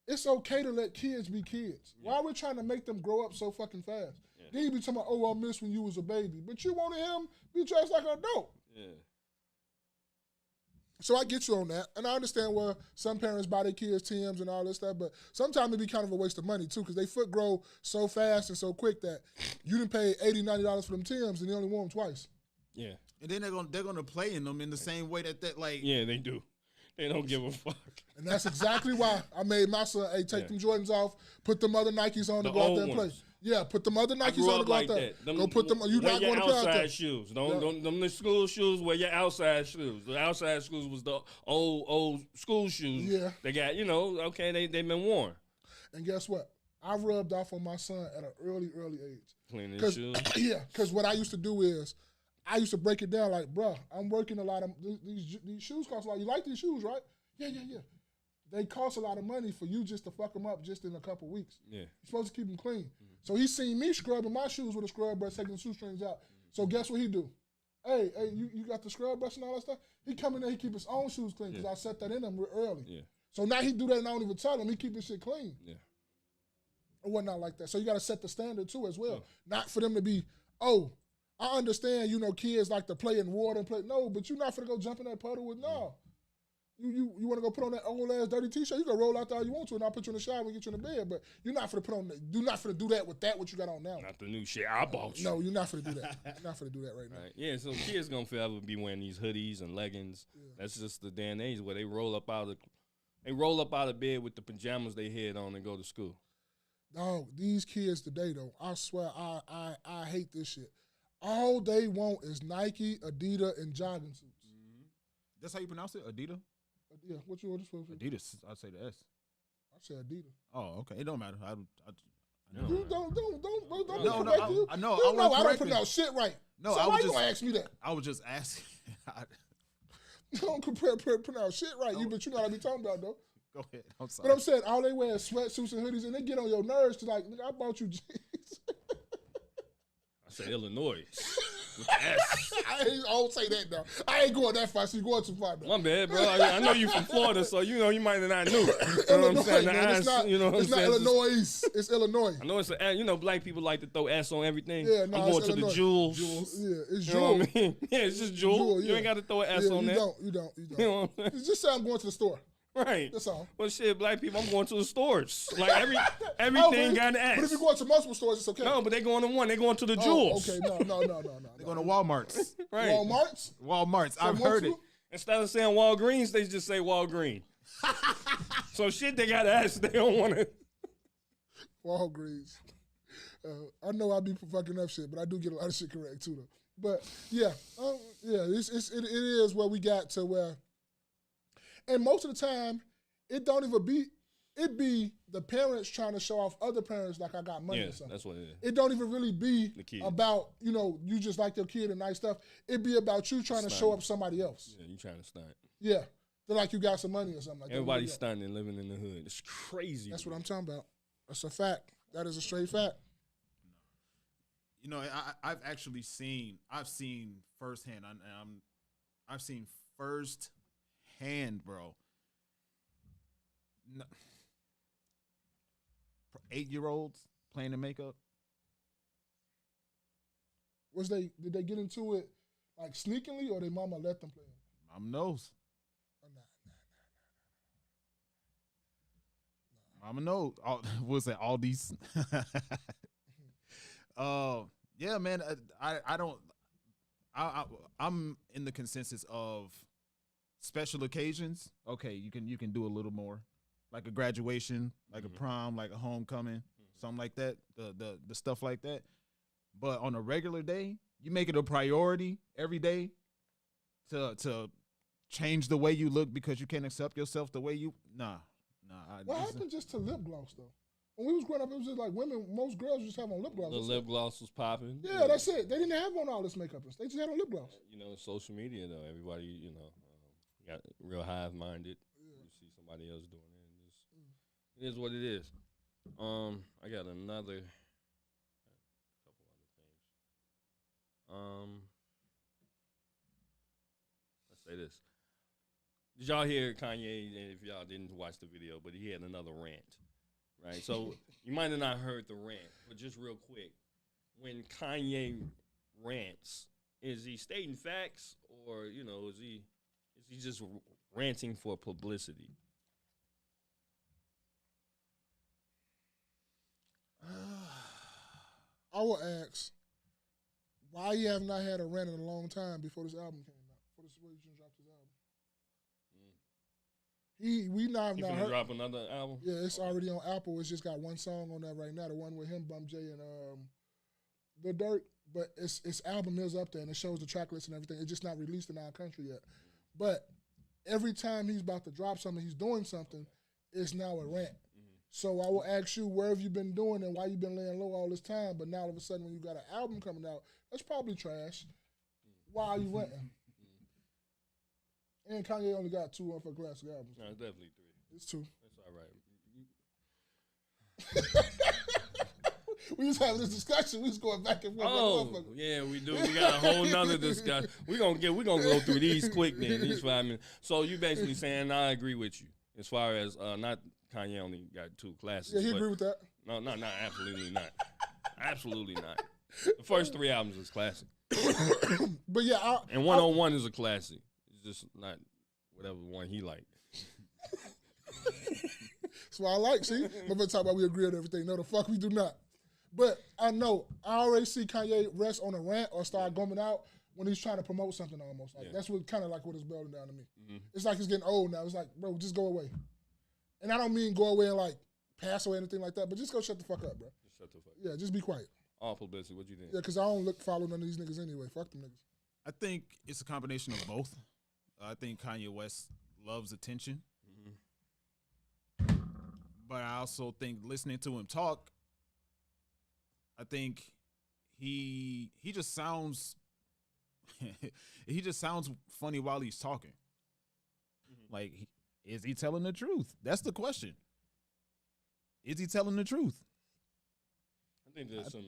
it's okay to let kids be kids. Why are we trying to make them grow up so fucking fast? Then you be talking about, I miss when you was a baby. But you wanted him be dressed like an adult. Yeah. So I get you on that. And I understand where some parents buy their kids Tim's and all this stuff, but sometimes it be kind of a waste of money too, because they foot grow so fast and so quick that you didn't pay $80, $90 for them Tim's and they only wore them twice. Yeah. And then they're gonna play in them in the same way that like. Yeah, they do. They don't give a fuck. And that's exactly why I made my son, take them Jordans off, put them other Nikes on to go out there and play. Yeah, put them other Nikes on to go out there. Go put them. You not going to play out there. Outside shoes. Don't the school shoes. Wear your outside shoes. The outside shoes was the old school shoes. Yeah. They got they've been worn. And guess what? I rubbed off on my son at an early age. Cleaning his shoes. Yeah, because what I used to do is I used to break it down like, bruh, I'm working a lot of these shoes cost a lot. You like these shoes, right? Yeah. They cost a lot of money for you just to fuck them up just in a couple weeks. Yeah. You're supposed to keep them clean. Mm-hmm. So he seen me scrubbing my shoes with a scrub brush, taking the shoestrings out. Mm-hmm. So guess what he do? Hey, you got the scrub brush and all that stuff? He come in there, he keep his own shoes clean because I set that in him early. Yeah. So now he do that and I don't even tell him. He keep his shit clean. Yeah. It wasn't not like that. So you got to set the standard too as well. Not for them to be, I understand, kids like to play in water and play. No, but you're not finna go jump in that puddle with, no. You want to go put on that old ass dirty t-shirt? You can roll out there all you want to, and I'll put you in the shower and get you in the bed. But you're not finna do that with what you got on now. Not the new shit I bought you. No, you're not finna do that. You're not finna do that right now. Right. Yeah, so kids gonna forever be wearing these hoodies and leggings. Yeah. That's just the day and age where they roll up out of bed with the pajamas they had on and go to school. Dog, these kids today though, I swear I hate this shit. All they want is Nike, Adidas, and jogging suits. Mm-hmm. That's how you pronounce it, Adidas? Yeah, what you supposed to say? Adidas, I'd say the S. I say Adidas. Oh, okay. It don't matter. I know. You don't I know. I don't pronounce shit right. No, so why you gonna ask me that? I was just asking. Don't pronounce shit right. But you know what I be talking about though. Go ahead. I'm sorry. But I'm saying all they wear is sweatsuits and hoodies, and they get on your nerves to like, nigga, I bought you jeans. I said Illinois. I don't say that though. I ain't going that far. So you going too far. Though. My bad, bro. I know you from Florida, so you might not know. You know what I'm saying? Man, it's not, you know what it's I'm not saying? Illinois. It's Illinois. I know it's black people like to throw S on everything. Yeah, no, I'm going to Illinois. the jewels. Yeah, it's You know jewel. what I mean? Yeah, it's just jewel. Jewel, You yeah. ain't got to throw an S on you that. You don't. You know what I'm saying? Just say I'm going to the store. Right. That's all. Well, shit, black people, I'm going to the stores. Like everything but got an S. But if you go to multiple stores, it's okay. No, but they going to one. They going to the jewels. Okay, no. They're going to Walmart's. Right. Walmart's. I've heard it. Instead of saying Walgreens, they just say Walgreen. So shit, they got to ask. They don't want to. Walgreens. I know I be fucking up shit, but I do get a lot of shit correct too, though. But yeah, it is where we got to where, and most of the time, it don't even be. It be the parents trying to show off other parents like I got money or something. That's what it is. It don't even really be The about, you just like your kid and nice stuff. It be about you trying to show up somebody else. Yeah, you trying to stunt. Yeah. They're like you got some money or something like Everybody's that. stunting living in the hood. It's crazy. That's what I'm talking about. That's a fact. That is a straight fact. You know, I've actually seen firsthand. I've seen firsthand, bro. No, 8-year-olds playing the makeup. Did they get into it like sneakily, or their mama let them play it? Mom knows. Mama knows. What's that? All these. Yeah, man. I don't. I'm in the consensus of special occasions. Okay, you can do a little more, like a graduation, like a prom, like a homecoming, something like that. The stuff like that. But on a regular day, you make it a priority every day to change the way you look because you can't accept yourself the way you. Nah. What happened just to lip gloss though? When we was growing up, it was just like women. Most girls just have on lip gloss. The lip gloss was popping. Yeah, that's it. They didn't have on all this makeup. They just had on lip gloss. Social media though. Everybody, got real hive-minded. You see somebody else doing it. It is what it is. I got another couple other things. Let's say this. Did y'all hear Kanye? If y'all didn't watch the video, but he had another rant, right? So you might have not heard the rant, but just real quick, when Kanye rants, is he stating facts, or is he just ranting for publicity? I will ask, why you have not had a rant in a long time before this album came out? Before this just dropped his album. He finna drop another album? Yeah, it's already on Apple. It's just got one song on that right now, the one with him, Bum J, and The Dirt. But its album is up there, and it shows the track list and everything. It's just not released in our country yet. But every time he's about to drop something, he's doing something, it's now a rant. So I will ask you, where have you been doing and why you been laying low all this time? But now all of a sudden, when you got an album coming out, that's probably trash. Why are you ranting? And Kanye only got 2 for classic albums. No, it's definitely 3. It's 2. That's all right. We was having this discussion. We was going back and forth. Oh, yeah, we do. We got a whole nother discussion. We're gonna go through these quick then, these 5 minutes. So you basically saying I agree with you as far as not Kanye only got 2 classics. Yeah, he agree with that. No, absolutely not. Absolutely not. The first 3 albums is classic. But yeah, and 101 is a classic. It's just not whatever one he liked. That's what I like. See, I'm gonna talk about we agree on everything. No, the fuck we do not. But I already see Kanye rest on a rant or start going out when he's trying to promote something almost. Like that's what kind of like what it's building down to me. It's like he's getting old now. It's like, bro, just go away. And I don't mean go away and like pass away or anything like that, but just go shut the fuck up, bro. Just shut the fuck up. Yeah, just be quiet. All publicity. What you think? Yeah, because I don't follow none of these niggas anyway. Fuck them niggas. I think it's a combination of both. I think Kanye West loves attention. But I also think listening to him talk, I think he just sounds funny while he's talking. Like, is he telling the truth? That's the question. Is he telling the truth? I think there's some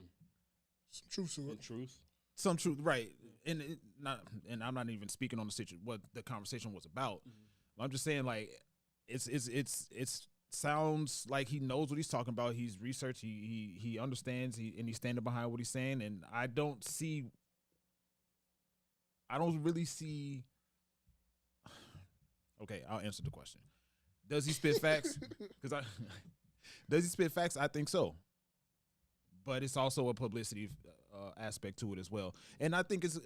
truth to it. truth. some truth, right? And I'm not even speaking on the situation, what the conversation was about. I'm just saying, like, it's sounds like he knows what he's talking about. He's researched. He understands. And he's standing behind what he's saying. And I don't really see. Okay, I'll answer the question. Does he spit facts? Does he spit facts? I think so. But it's also a publicity aspect to it as well. And I think it's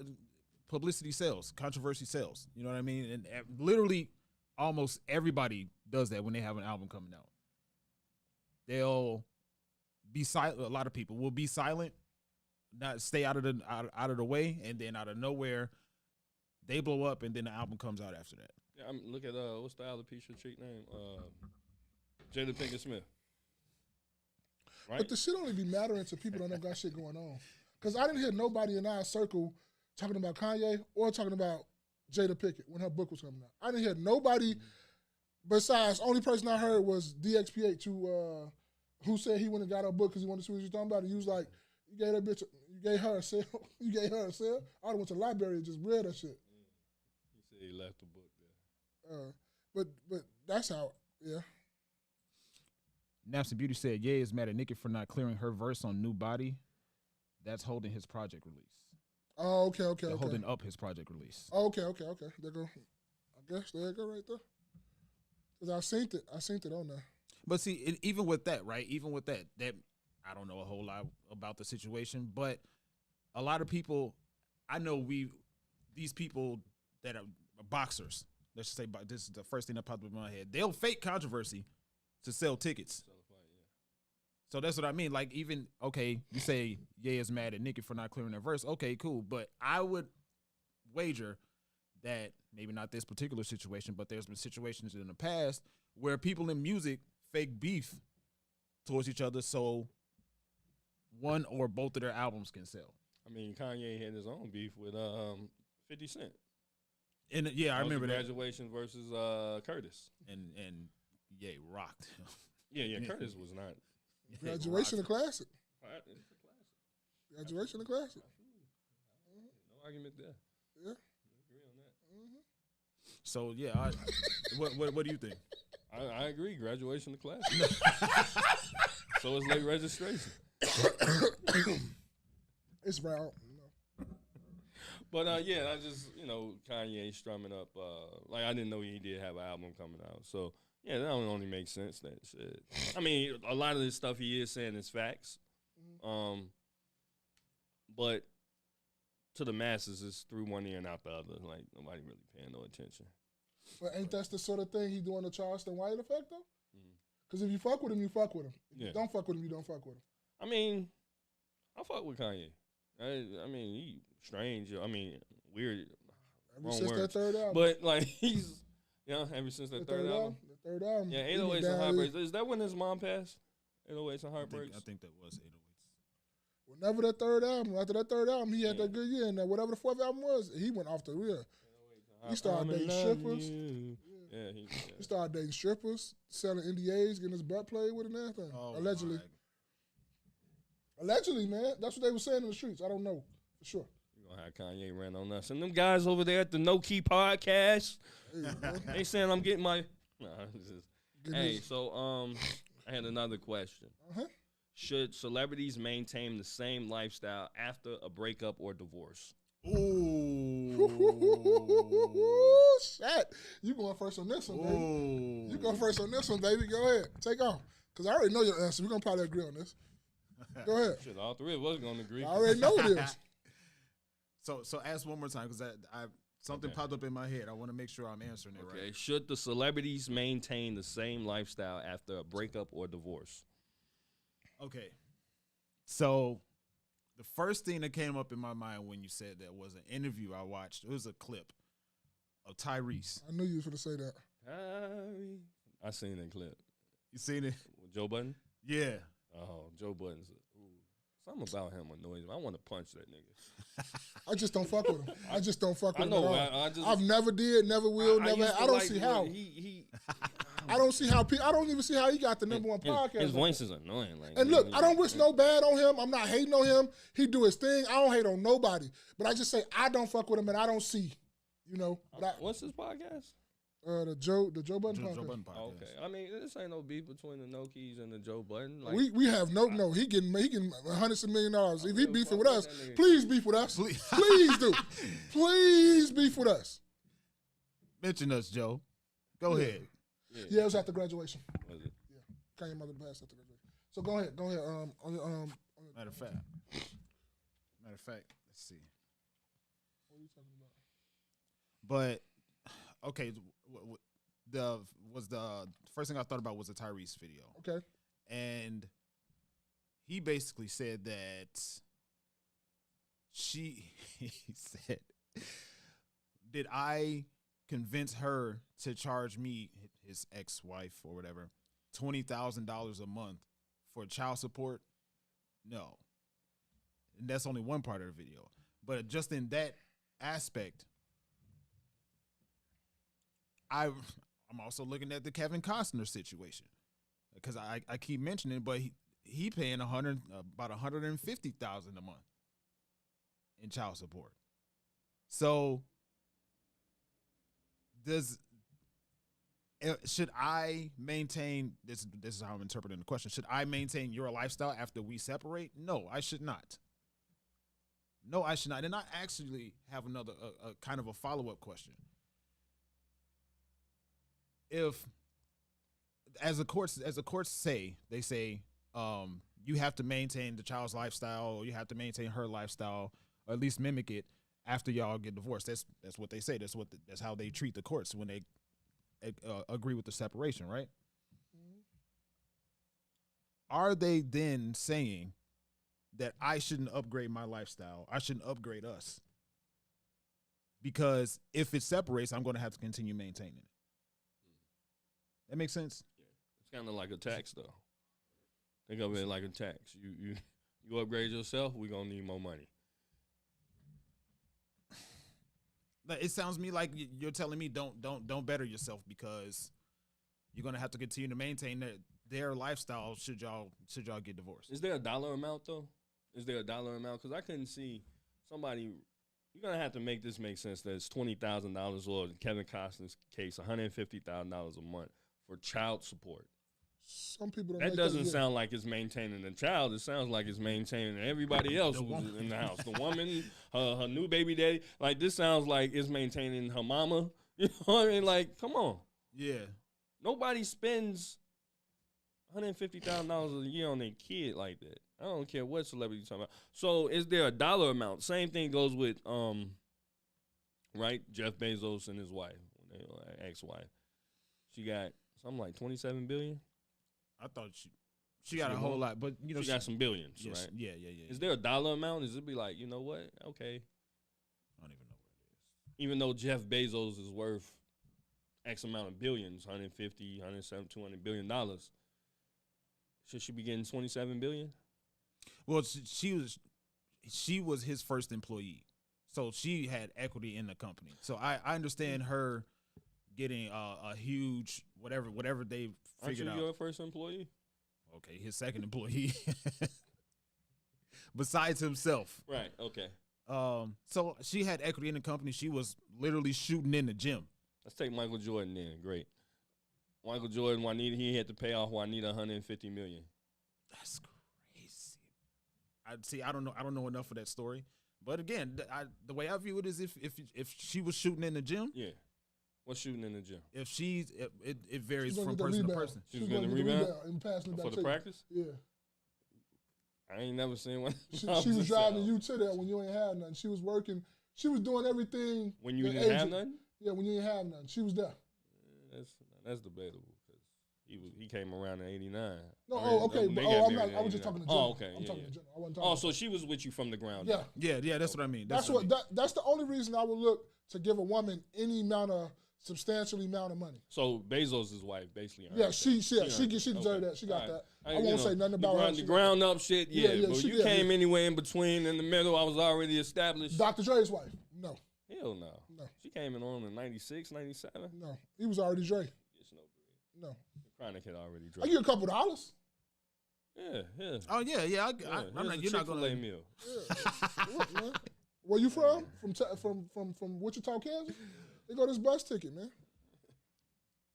publicity sells, controversy sells. You know what I mean? And literally almost everybody does that when they have an album coming out. They'll be silent. A lot of people will be silent, not stay out of the way, and then out of nowhere, they blow up, and then the album comes out after that. Yeah, look at what's the alopecia chick name? Jada Pinkett Smith. Right? But the shit only be mattering to people that don't got shit going on. Because I didn't hear nobody in our circle talking about Kanye or talking about Jada Pinkett when her book was coming out. I didn't hear nobody besides, only person I heard was DXPH who said he went and got her book because he wanted to see what she was talking about. And he was like, you gave that bitch, you gave her a sale. You gave her a sale. I went to the library and just read that shit. He said he left the book there. But that's how, yeah. Napsy Beauty said, Ye is mad at Nicki for not clearing her verse on New Body. That's holding his project release. Oh, okay. Holding up his project release. Oh, okay. There go. I guess there you go right there. Because I seen it on there. But see, even with that, right? Even with that I don't know a whole lot about the situation, but a lot of people, I know these people that are boxers, let's just say, this is the first thing that popped up in my head. They'll fake controversy to sell tickets. So that's what I mean. Like, even, okay, you say Ye is mad at Nicki for not clearing their verse. Okay, cool. But I would wager that maybe not this particular situation, but there's been situations in the past where people in music fake beef towards each other so one or both of their albums can sell. I mean, Kanye had his own beef with 50 Cent. And yeah, I remember that. Graduation versus Curtis. And Ye rocked. Yeah, Curtis was not. Graduation, a classic. It's a classic. Graduation, a classic. No argument there. Yeah. I agree on that. So yeah, what do you think? I agree. Graduation, a classic. So it's late registration. It's round. But yeah, I just, Kanye strumming up. Like, I didn't know he did have an album coming out. So yeah, that only makes sense. That shit. I mean, a lot of this stuff he is saying is facts. But to the masses, it's through one ear and out the other. Like, nobody really paying no attention. But ain't that the sort of thing he doing the Charleston White effect, though? Because if you fuck with him, you fuck with him. If you don't fuck with him, you don't fuck with him. I mean, I fuck with Kanye. I mean, he strange. I mean, weird. Ever since that third album. But, like, he's, ever since that third album. The third album. Yeah, 808s and Heartbreaks. Is that when his mom passed? 808s and Heartbreaks? I think that was 808s. Whenever that third album, after that third album, he had that good year. And that whatever the fourth album was, he went off the real. He started dating strippers. Yeah, he started dating strippers, selling NDAs, getting his butt played with and everything. Oh, allegedly. Allegedly, man. That's what they were saying in the streets. I don't know for sure. You're going to have Kanye ran on us. And them guys over there at the KNoWKi podcast, they saying I'm getting my... Hey, so I had another question. Should celebrities maintain the same lifestyle after a breakup or divorce? Ooh. Shit. You going first on this one, baby. You going first on this one, baby. Go ahead. Take off. Because I already know your answer. We're going to probably agree on this. Go ahead. Shit, all three of us going to agree. I already know it is. So ask one more time because something popped up in my head. I want to make sure I'm answering it right. Should the celebrities maintain the same lifestyle after a breakup or divorce? Okay. So the first thing that came up in my mind when you said that was an interview I watched. It was a clip of Tyrese. I knew you was going to say that. I seen that clip. You seen it? With Joe Budden? Yeah. Oh, Joe Budden's Something about him annoys me. I want to punch that nigga. I just don't fuck with him. I just don't fuck with I know. him at all. I just, I've never did, never will, never. used to I don't like see when how. I don't see how. I don't even see how he got the number one podcast. His voice is annoying. Like, And look, I don't wish no bad on him. I'm not hating on him. He do his thing. I don't hate on nobody. But I just say I don't fuck with him, and I don't see. You know. What's his podcast? The Joe Budden podcast. Joe Budden podcast. Okay, I mean this ain't no beef between the KNoWKis and the Joe Budden. Like, We have no. He getting hundreds of $1 million. If he beefing with us, please beef with us. Please do. Please beef with us. Mention us, Joe. Go ahead. Yeah, it was after graduation. Was it? Yeah, Kanye mother passed after graduation. So go ahead. Matter of fact, let's see. What are you talking about? But okay, the first thing I thought about was the Tyrese video. Okay. And he basically said that he said, did I convince her to charge me, his ex-wife or whatever, $20,000 a month for child support? No. And that's only one part of the video. But just in that aspect, I'm also looking at the Kevin Costner situation, because I keep mentioning it, but he paying about $150,000 a month in child support. So should I maintain this? This is how I'm interpreting the question. Should I maintain your lifestyle after we separate? No, I should not. No, I should not. And I actually have another kind of a follow-up question. If, as the courts say, they say you have to maintain the child's lifestyle, or you have to maintain her lifestyle, or at least mimic it after y'all get divorced. That's what they say. That's how they treat the courts when they agree with the separation, right? Mm-hmm. Are they then saying that I shouldn't upgrade my lifestyle? I shouldn't upgrade us, because if it separates, I'm going to have to continue maintaining it. That makes sense? Yeah. It's kind of like a tax, though. Think of it like a tax. You upgrade yourself, we're going to need more money. It sounds to me like you're telling me don't better yourself, because you're going to have to continue to maintain their lifestyle should y'all get divorced. Is there a dollar amount, though? Is there a dollar amount? Because I couldn't see somebody. You're going to have to make this make sense that it's $20,000, or in Kevin Costner's case, $150,000 a month for child support. Some people don't. That doesn't sound like it's maintaining the child. It sounds like it's maintaining everybody else who's in the house. The woman, her new baby daddy. Like, this sounds like it's maintaining her mama. You know what I mean? Like, come on. Yeah. Nobody spends $150,000 a year on their kid like that. I don't care what celebrity you're talking about. So, is there a dollar amount? Same thing goes with, right? Jeff Bezos and his wife, ex-wife. She got something like $27 billion. I thought she got a whole lot, but you know she got some billions, yes, right? Yeah. Is there a dollar amount? Is it be like, you know what? Okay. I don't even know what it is. Even though Jeff Bezos is worth X amount of billions, 150, 170, $200 billion, should she be getting $27 billion? Well, she was his first employee, so she had equity in the company. So I understand her getting a huge whatever they figured out. Aren't you your first employee? Okay, his second employee, besides himself. Right. Okay. So she had equity in the company. She was literally shooting in the gym. Let's take Michael Jordan then. Great. Michael Jordan, he had to pay off Juanita $150 million. That's crazy. I don't know enough of that story. But again, the way I view it is if she was shooting in the gym. Yeah. What's shooting in the gym? If it varies from person to person. She was getting the rebound and passing it back for the practice? Yeah. I ain't never seen one. She was driving you to that when you ain't had nothing. She was working. She was doing everything. When you didn't have nothing? Yeah, when you didn't have nothing. She was there. That's debatable, because he came around in '89. No, okay. I was just talking to Jenna. Oh, okay. I'm talking to Jenna. I wasn't talking so she was with you from the ground. Yeah. Yeah, that's what I mean. That's the only reason I would look to give a woman any amount of substantially amount of money. So Bezos' wife basically. Yeah, she deserved that. She got that. I won't say nothing about her. The ground up shit, yeah. But you came anywhere in between, in the middle. I was already established. Dr. Dre's wife, no. Hell no. No. She came in 96, 97. No, he was already Dre. No. The Chronic had already dropped. I get a couple $. Yeah. Oh yeah. I'm not. You're not gonna lay meal. Yeah. What, man? Where you from? From Wichita, Kansas? They go this bus ticket, man.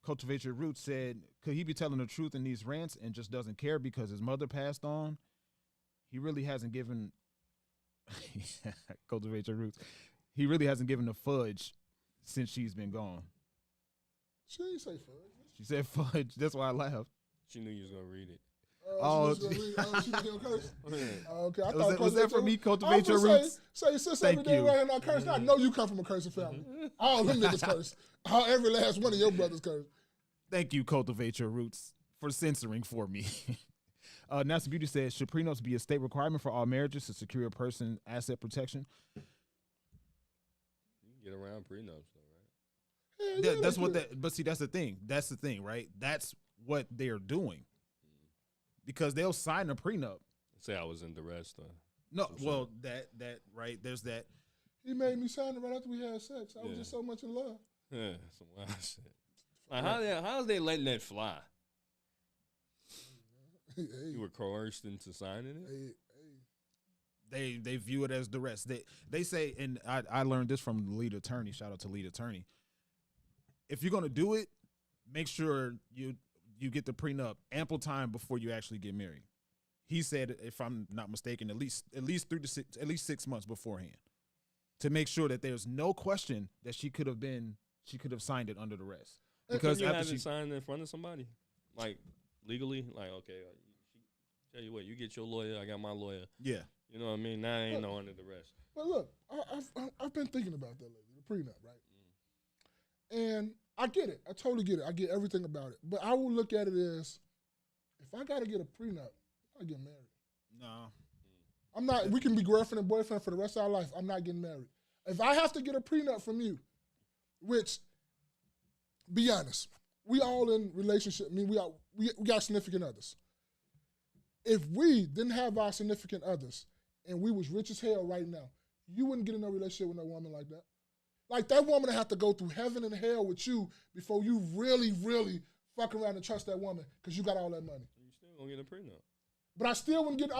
Cultivate Your Roots said, could he be telling the truth in these rants and just doesn't care because his mother passed on? He really hasn't given. Cultivate Your Roots. He really hasn't given a fudge since she's been gone. She didn't say fudge. She said fudge. That's why I laughed. She knew you was gonna read it. She was gonna curse. Okay, I thought was that from me? Cultivate Your Roots. Say sis every day right here not curse. I know you come from a cursing family. All them niggas curse. Every last one of your brothers curse. Thank you, Cultivate Your Roots, for censoring for me. Nasty Beauty says, should prenups be a state requirement for all marriages to secure a person asset protection? You can get around prenups, though, right? Yeah, that's what that. But see, that's the thing. That's the thing, right? That's what they're doing. Because they'll sign a prenup. Say I was in duress, though. No, well, that right. There's that. He made me sign it right after we had sex. I was just so much in love. Yeah, some wild shit. Like, how are they letting that fly? Hey. You were coerced into signing it? They view it as duress. They say, and I learned this from the lead attorney. Shout out to lead attorney. If you're gonna do it, make sure you get the prenup ample time before you actually get married. He said, if I'm not mistaken, at least 6 months beforehand, to make sure that there's no question that she could have signed it under duress. Because you have it signed in front of somebody, like legally, like okay, tell you what, you get your lawyer, I got my lawyer. Yeah, you know what I mean. Now ain't no under duress. But look, I've been thinking about that lately, the prenup, right? And I get it. I totally get it. I get everything about it. But I will look at it as, if I got to get a prenup, I get married. No. I'm not. We can be girlfriend and boyfriend for the rest of our life. I'm not getting married. If I have to get a prenup from you, which, be honest, we all in relationship. I mean, we got significant others. If we didn't have our significant others and we was rich as hell right now, you wouldn't get in a relationship with no woman like that. Like, that woman would have to go through heaven and hell with you before you really, really fuck around and trust that woman because you got all that money. You still gonna get a prenup. But I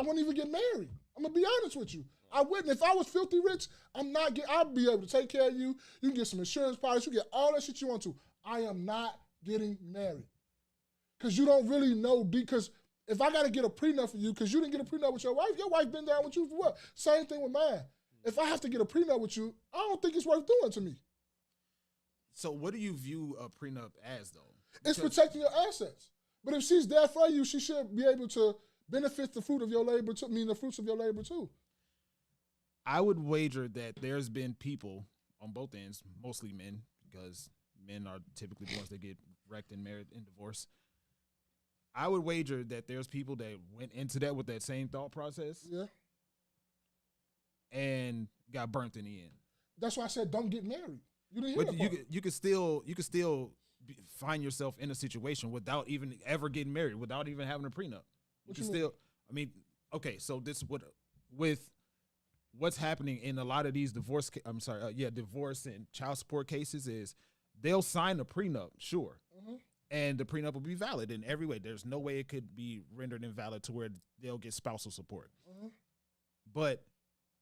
wouldn't even get married. I'm gonna be honest with you. I wouldn't. If I was filthy rich, I'd be able to take care of you. You can get some insurance policies. You get all that shit you want to. I am not getting married. Because you don't really know, because if I got to get a prenup for you, because you didn't get a prenup with your wife been down with you for what? Same thing with mine. If I have to get a prenup with you, I don't think it's worth doing to me. So what do you view a prenup as, though? It's protecting your assets. But if she's there for you, she should be able to benefit the fruit of your labor too. I mean, the fruits of your labor too. I would wager that there's been people on both ends, mostly men, because men are typically the ones that get wrecked in marriage and divorce. I would wager that there's people that went into that with that same thought process. Yeah. And got burnt in the end. That's why I said don't get married. You didn't hear that part. You could still find yourself in a situation without even ever getting married, without even having a prenup. You can still, I mean, okay, so this with what's happening in a lot of these divorce and child support cases is they'll sign a prenup, sure, and the prenup will be valid in every way. There's no way it could be rendered invalid to where they'll get spousal support. But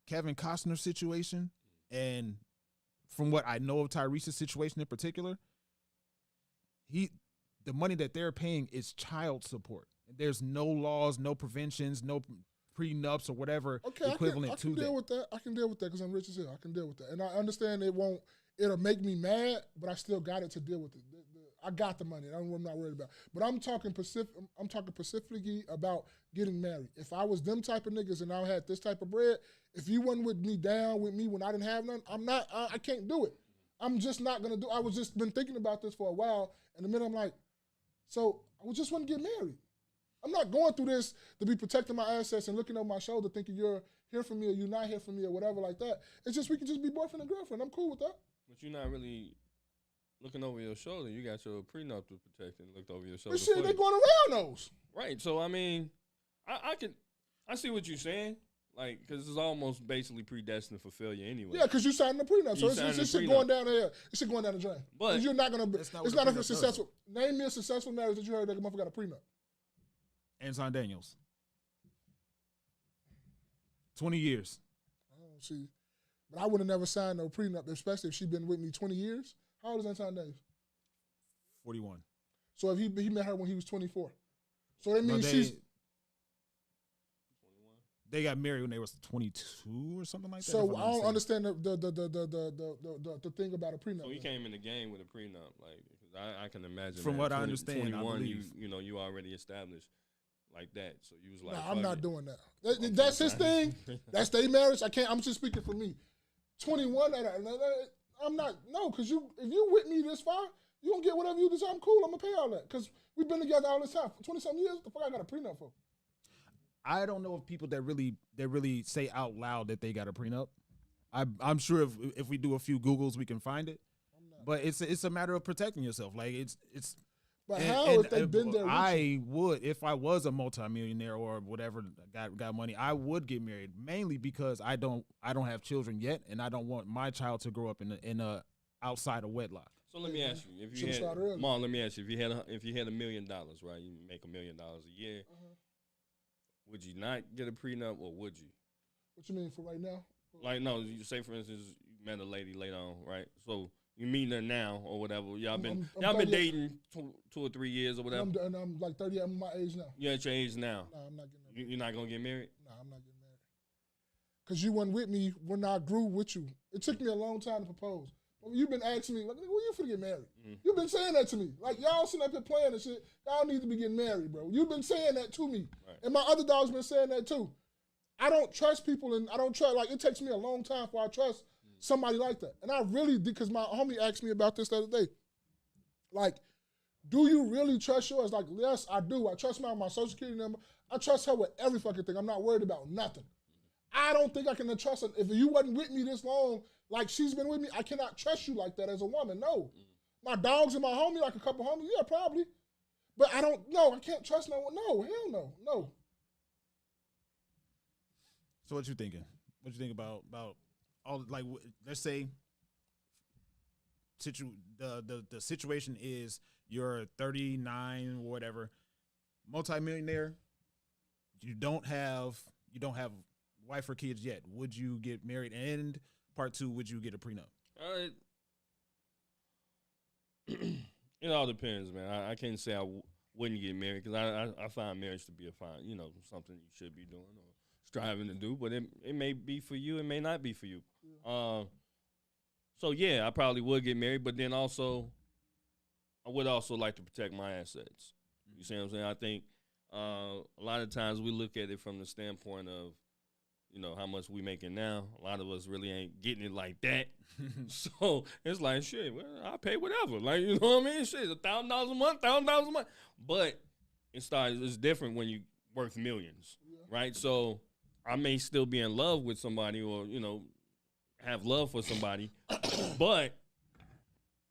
Kevin Costner's situation, and from what I know of Tyrese's situation in particular, the money that they're paying is child support. There's no laws, no preventions, no prenups or whatever equivalent to that. I can deal with that because I'm rich as hell. I can deal with that. And I understand it'll make me mad, but I still got it to deal with it. I got the money. I'm not worried about. But I'm talking specifically about getting married. If I was them type of niggas and I had this type of bread, if you wasn't with me down with me when I didn't have none, I can't do it. I'm just not gonna do. I was just been thinking about this for a while, and the minute I'm like, so I just want to get married. I'm not going through this to be protecting my assets and looking over my shoulder thinking you're here for me or you're not here for me or whatever like that. It's just we can just be boyfriend and girlfriend. I'm cool with that. But you're not really looking over your shoulder. You got your prenup to protect and looked over your shoulder. But shit, for they you. going around those. Right. So I mean, I see what you're saying. Like, because it's almost basically predestined for failure anyway. Yeah, because you signed the prenup, so it's shit going down there. It's shit going down the drain. But you're not gonna. That's not It's what not the a prenup successful. Name me a successful marriage that you heard that motherfucker got a prenup. Anton Daniels. 20 years. I don't see, but I would have never signed no prenup, especially if she been with me 20 years. How old is Anton Davis? 41. So if he met her when he was 24, so that means she's. They got married when they was 22 or something like that. So I don't understand the thing about a prenup. So he came in the game with a prenup, like, because I can imagine. From that what I understand, 21, I believe. you already established like that. So you was like, Nah, I'm fuck not it. doing that. That's his thing. That's their marriage. I can't. I'm just speaking for me. 21. I'm not. No, because if you with me this far, you don't get whatever you deserve. I'm cool. I'm gonna pay all that because we've been together all this time. 20-something years. What the fuck I got a prenup for? I don't know if people that really say out loud that they got a prenup. I'm sure if we do a few Googles, we can find it. But it's a matter of protecting yourself. Like it's. But how if they've been there? I would, if I was a multimillionaire or whatever, got money, I would get married. Mainly because I don't have children yet, and I don't want my child to grow up in a outside of wedlock. So let me ask you, if you had Marlon, let me ask you, if you had $1 million, right? You make $1 million a year. Would you not get a prenup, or would you? What you mean for right now? Like, no, you say, for instance, you met a lady later on, right? So you meeting her now or whatever. Y'all been dating 2 or 3 years or whatever. I'm like 30. I'm my age now. You're at your age now. Nah, I'm not getting married. You're not gonna get married? Nah, I'm not getting married. Because you weren't with me when I grew with you. It took me a long time to propose. You've been asking me, like, when you finna get married? You've been saying that to me. Like, y'all sitting up here playing and shit. Y'all need to be getting married, bro. You've been saying that to me. Right. And my other dogs been saying that too. I don't trust people, and I don't trust, like, it takes me a long time before I trust somebody like that. And I really did, because my homie asked me about this the other day. Like, do you really trust yours? Like, yes, I do. I trust my social security number. I trust her with every fucking thing. I'm not worried about nothing. I don't think I can trust her. If you wasn't with me this long, like she's been with me, I cannot trust you like that as a woman. No. My dogs and my homie, like a couple homies, yeah, probably. But I don't know. I can't trust no one. No, hell no. No. So what you thinking? What you think about all, like, let's say the situation is you're 39 or whatever, multimillionaire, you don't have wife or kids yet. Would you get married? And part 2, would you get a prenup? It all depends, man. I can't say I wouldn't get married, because I find marriage to be a fine, something you should be doing or striving to do. But it may be for you, it may not be for you. So yeah, I probably would get married, but then also I would also like to protect my assets. You see what I'm saying? I think a lot of times we look at it from the standpoint of, how much we making now. A lot of us really ain't getting it like that. So it's like, shit, well, I'll pay whatever. Like, you know what I mean? Shit, $1,000 a month, $1,000 a month. But it's different when you worth millions, right? So I may still be in love with somebody, or, have love for somebody, but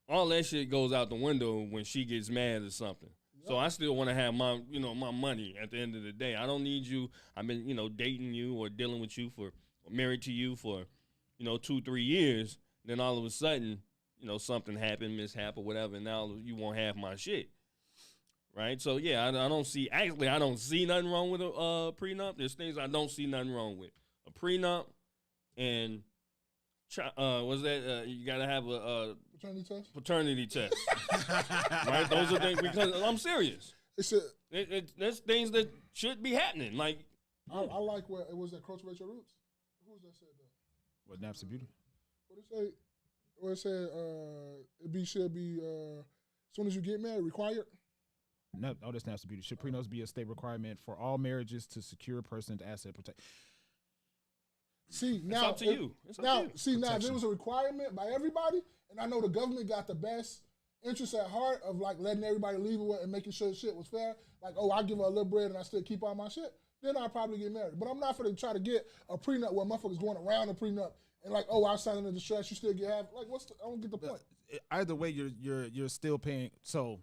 all that shit goes out the window when she gets mad or something. So I still want to have my, my money at the end of the day. I don't need you. I've been, dating you or dealing with you or married to you for, 2-3 years. Then all of a sudden, something happened, mishap or whatever, and now you won't have my shit. Right? So yeah, I don't see nothing wrong with a prenup. There's things I don't see nothing wrong with. A prenup and what's that? You gotta have a paternity test. Right? Those are things, because I'm serious. There's things that should be happening. Like, I like what it was, that cultivate your roots. Who was that said that? What, Naps of Beauty? What it say? What it said? Should be as soon as you get married, required. No, that's Naps of Beauty. Should prenups be a state requirement for all marriages to secure a person's asset protection? See, now it's up to you. Now if it was a requirement by everybody, and I know the government got the best interest at heart of, like, letting everybody leave it and making sure shit was fair. Like, oh, I give her a little bread and I still keep all my shit. Then I'll probably get married. But I'm not going to try to get a prenup where motherfuckers going around a prenup and like, oh, outside of the distress, you still get half. Like, I don't get the point. Either way, you're still paying. So,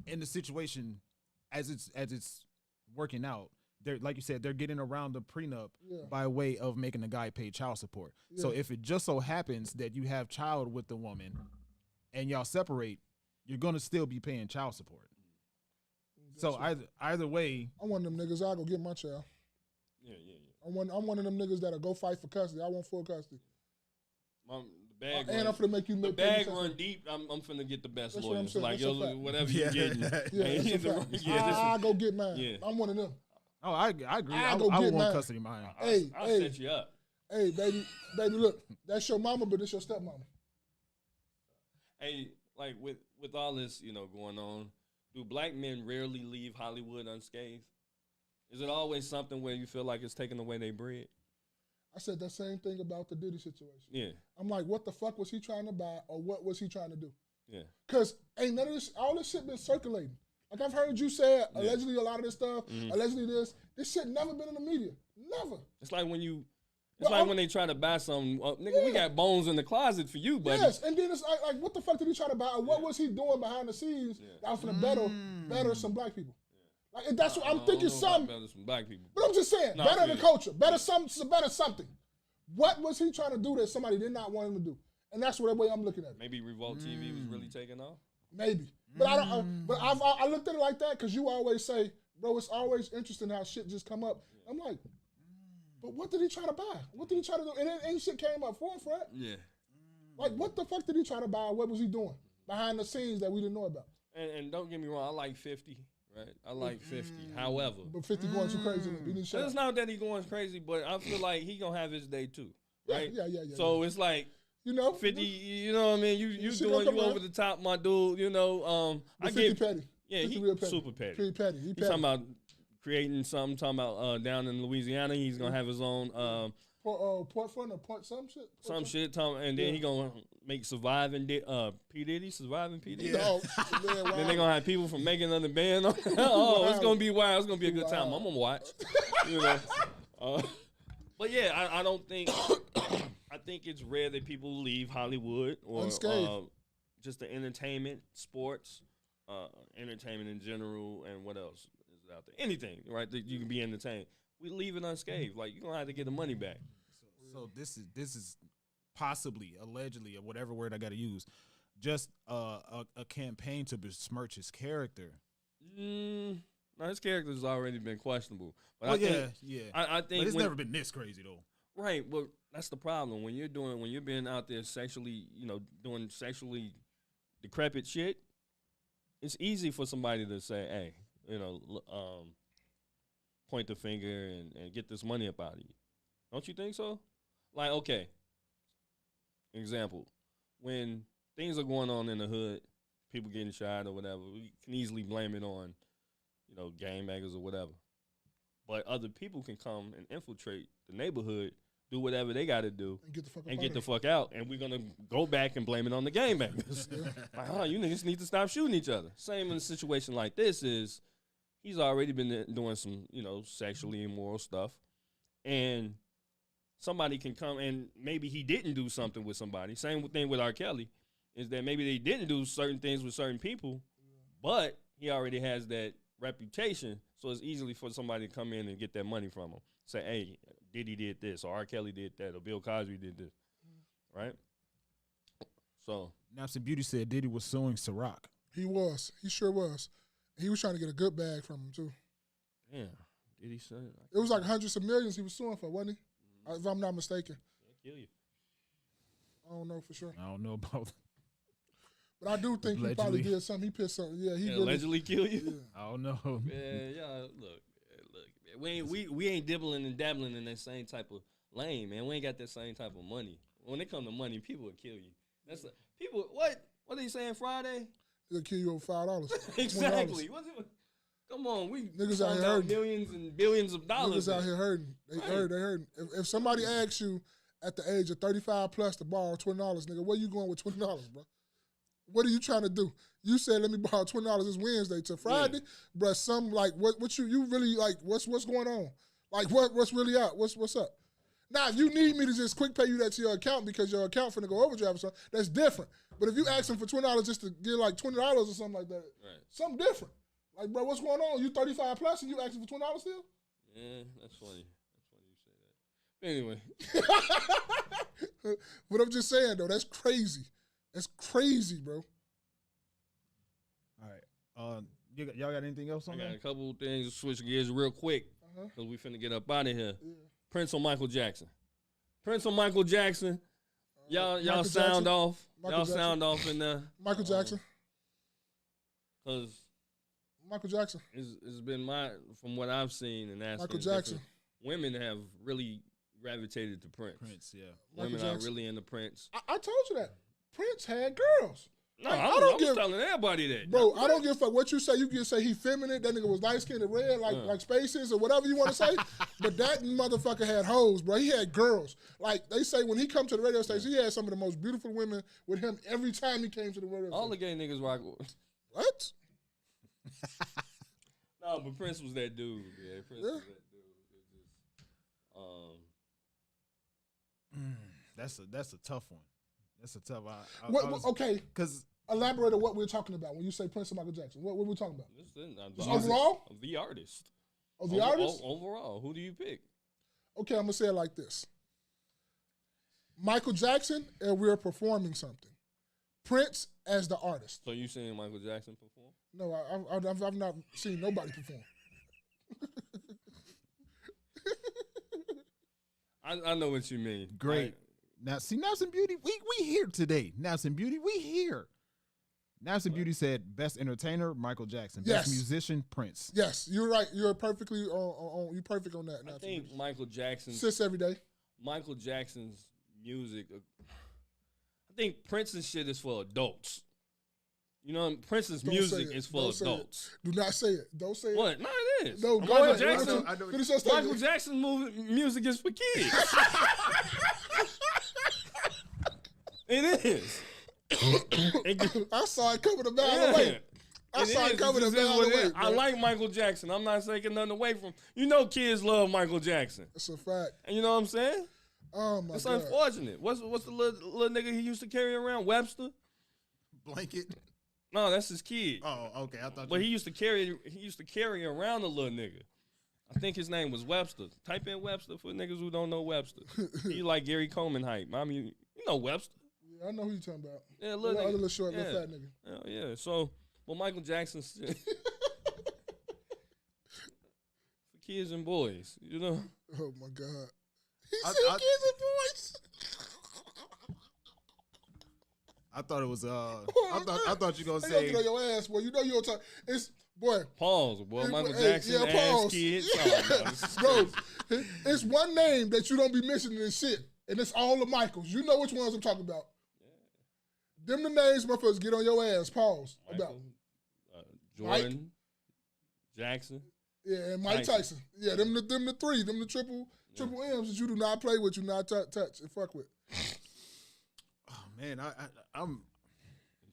in the situation, as it's working out, they're like you said, they're getting around the prenup by way of making the guy pay child support. Yeah. So if it just so happens that you have child with the woman, and y'all separate, you're gonna still be paying child support. So either way, I'm one of them niggas. I'll go get my child. Yeah. I'm one of them niggas that'll go fight for custody. I want full custody. The bag and I'm finna make you. The bag run deep. I'm finna get the best lawyers. Like whatever you getting. I go get mine. Yeah. I'm one of them. Oh, I agree. I want custody of mine. I'll set you up. Hey, baby, look, that's your mama, but it's your stepmama. Hey, like with all this, going on, do black men rarely leave Hollywood unscathed? Is it always something where you feel like it's taking away their bread? I said that same thing about the Diddy situation. Yeah. I'm like, what the fuck was he trying to buy, or what was he trying to do? Yeah. Because ain't none of this, all this shit been circulating. Like I've heard you say, allegedly a lot of this stuff, allegedly this shit never been in the media. Never. It's like when when they try to buy something, nigga, we got bones in the closet for you, buddy. Yes, and then it's like what the fuck did he try to buy? Or what was he doing behind the scenes that was gonna better some black people? Like and that's what I'm thinking. Some black people, but I'm just saying, better the culture, better something. What was he trying to do that somebody did not want him to do? And that's the way I'm looking at it. Maybe Revolt TV was really taking off. Maybe, but I don't. But I looked at it like that because you always say, bro, it's always interesting how shit just come up. I'm like, but what did he try to buy? What did he try to do? And then ain't shit came up forefront. Yeah. Like what the fuck did he try to buy? What was he doing behind the scenes that we didn't know about? And don't get me wrong, I like 50. Right, I like 50. However, but 50 going too crazy. It's not that he going crazy, but I feel like he gonna have his day too. Right? Yeah. So it's like 50. You know what I mean? You doing you over the top, my dude. I 50 get petty. Yeah, he petty. super petty. Pretty petty. He's talking about creating something. Talking about down in Louisiana, he's gonna have his own. Port front or port some shit. Some shit, and then he gonna make surviving P Diddy, surviving P Diddy. Yeah. Then they gonna have people from making another band. It's gonna be wild. It's gonna be a good time. I'm gonna watch. But yeah, I don't think. I think it's rare that people leave Hollywood or just the entertainment, sports, entertainment in general, and what else is out there? Anything, right? That you can be entertained. We leave it unscathed. Like you're gonna have to get the money back. So this is possibly, allegedly, or whatever word I got to use, just a campaign to besmirch his character. No, his character's already been questionable. But I think but it's never been this crazy though. Right, but that's the problem when you're being out there sexually, doing sexually decrepit shit. It's easy for somebody to say, "Hey, point the finger and get this money up out of you." Don't you think so? Like, okay, example, when things are going on in the hood, people getting shot or whatever, we can easily blame it on, gangbangers or whatever. But other people can come and infiltrate the neighborhood, do whatever they got to do, and get the fuck out. And we're going to go back and blame it on the gangbangers. Like, you niggas need to stop shooting each other. Same in a situation like this is, he's already been doing some, sexually immoral stuff. And somebody can come and maybe he didn't do something with somebody. Same thing with R. Kelly is that maybe they didn't do certain things with certain people, but he already has that reputation. So it's easily for somebody to come in and get that money from him. Say, hey, Diddy did this, or R. Kelly did that, or Bill Cosby did this. Right? So. Napson Beauty said Diddy was suing Ciroc. He was. He sure was. He was trying to get a good bag from him, too. Yeah. Did he say it? It was like hundreds of millions he was suing for, wasn't he? If I'm not mistaken. He'll kill you. I don't know for sure. I don't know about that. But I do think he probably did something. He pissed something. Yeah, he really, allegedly kill you? Yeah. I don't know. Yeah, look. We ain't dibbling and dabbling in that same type of lane, man. We ain't got that same type of money. When it come to money, people will kill you. That's people. What are they saying Friday? They'll kill you over $5. Exactly. What's it? Come on, we niggas out here hurting. Millions and billions of dollars. Niggas out here hurting. They hurting. If somebody asks you at the age of 35 plus to borrow $20, nigga, where you going with $20, bro? What are you trying to do? You said let me borrow $20 this Wednesday to Friday, bro. Some like what you really like? What's going on? Like what's really out? What's up? Now, if you need me to just quick pay you that to your account because your account finna go overdraft or something, that's different. But if you asking for $20 just to get like $20 or something like that, something different. Like, bro, what's going on? You 35 plus and you asking for $20 still? Yeah, that's funny. That's funny you say that. Anyway. But I'm just saying, though, that's crazy. That's crazy, bro. All right. Y'all got anything else on I got that? a couple of things to switch gears real quick because we finna get up out of here. Yeah. Prince on Michael Jackson. Prince on Michael Jackson. Y'all Michael sound Jackson. off. Michael Y'all Jackson. sound off in there. Michael Jackson. Because Michael Jackson. it's been from what I've seen and asking Michael Jackson. women have really gravitated to Prince. Prince, yeah. Women Michael are Jackson. really into Prince. I told you that. Prince had girls. No, Like, I was telling everybody that. Bro, I don't give a fuck what you say. You can say he feminine. That nigga was light skinned and red, like Spaces or whatever you want to say. But that motherfucker had hoes, bro. He had girls. Like they say, when he come to the radio station, he had some of the most beautiful women with him every time he came to the radio All the station. gay niggas rock with. What? No, but Prince was that dude. Yeah, Prince was that dude. It just, That's a tough one. That's a tough. Okay, because elaborate on what we're talking about when you say Prince and Michael Jackson. What we talking about? Just overall? The artist. Oh, the artist? Overall, who do you pick? Okay, I'm gonna say it like this: Michael Jackson, and we're performing something. Prince as the artist. So you seen Michael Jackson perform? No, I've not seen nobody perform. I know what you mean. great. Now, see, Naps and Beauty, we here today. Naps and Beauty, we here. Naps and Beauty said best entertainer, Michael Jackson. Best musician, Prince. Yes, you're right. You're perfectly on. You're perfect on that. I think Michael Jackson. Sis every day. Michael Jackson's music. I think Prince's shit is for adults. You know, Prince's music is for adults. Do not say it. Don't say it. What? No, it is. No, go Michael ahead. Jackson. Finish your statement. Michael Jackson's music is for kids. It is. I saw it coming a mile away. I saw it coming a mile away. I like Michael Jackson. I'm not taking nothing away from. You know, kids love Michael Jackson. That's a fact. And you know what I'm saying? Oh my it's God. unfortunate. What's the little nigga he used to carry around? Webster? Blanket. No, that's his kid. Oh, okay. I thought. But he used to carry around a little nigga. I think his name was Webster. Type in Webster for niggas who don't know Webster. He like Gary Coleman hype. I mean, you know Webster. Yeah, I know who you talking about. Yeah, little nigga. Little short, little fat nigga. Hell yeah. So, well, Michael Jackson's for kids and boys, you know? Oh my God. He I- said I- kids and boys. I thought it was. I thought you gonna They say. gonna get on your ass, boy. You know you don't talk. It's boy. Pause, boy. Hey, Michael hey, Jackson, yeah, ass pause. kids. Yeah. Oh, no, this is Bro, crazy. it's one name that you don't be mentioning in shit, and it's all the Michaels. You know which ones I'm talking about. Them the names motherfuckers get on your ass. Pause. Michael, About Jordan, Jackson. yeah, and Mike Tyson. Yeah, them the three. Them the triple M's that you do not play with, you not touch and fuck with. Oh man, I'm.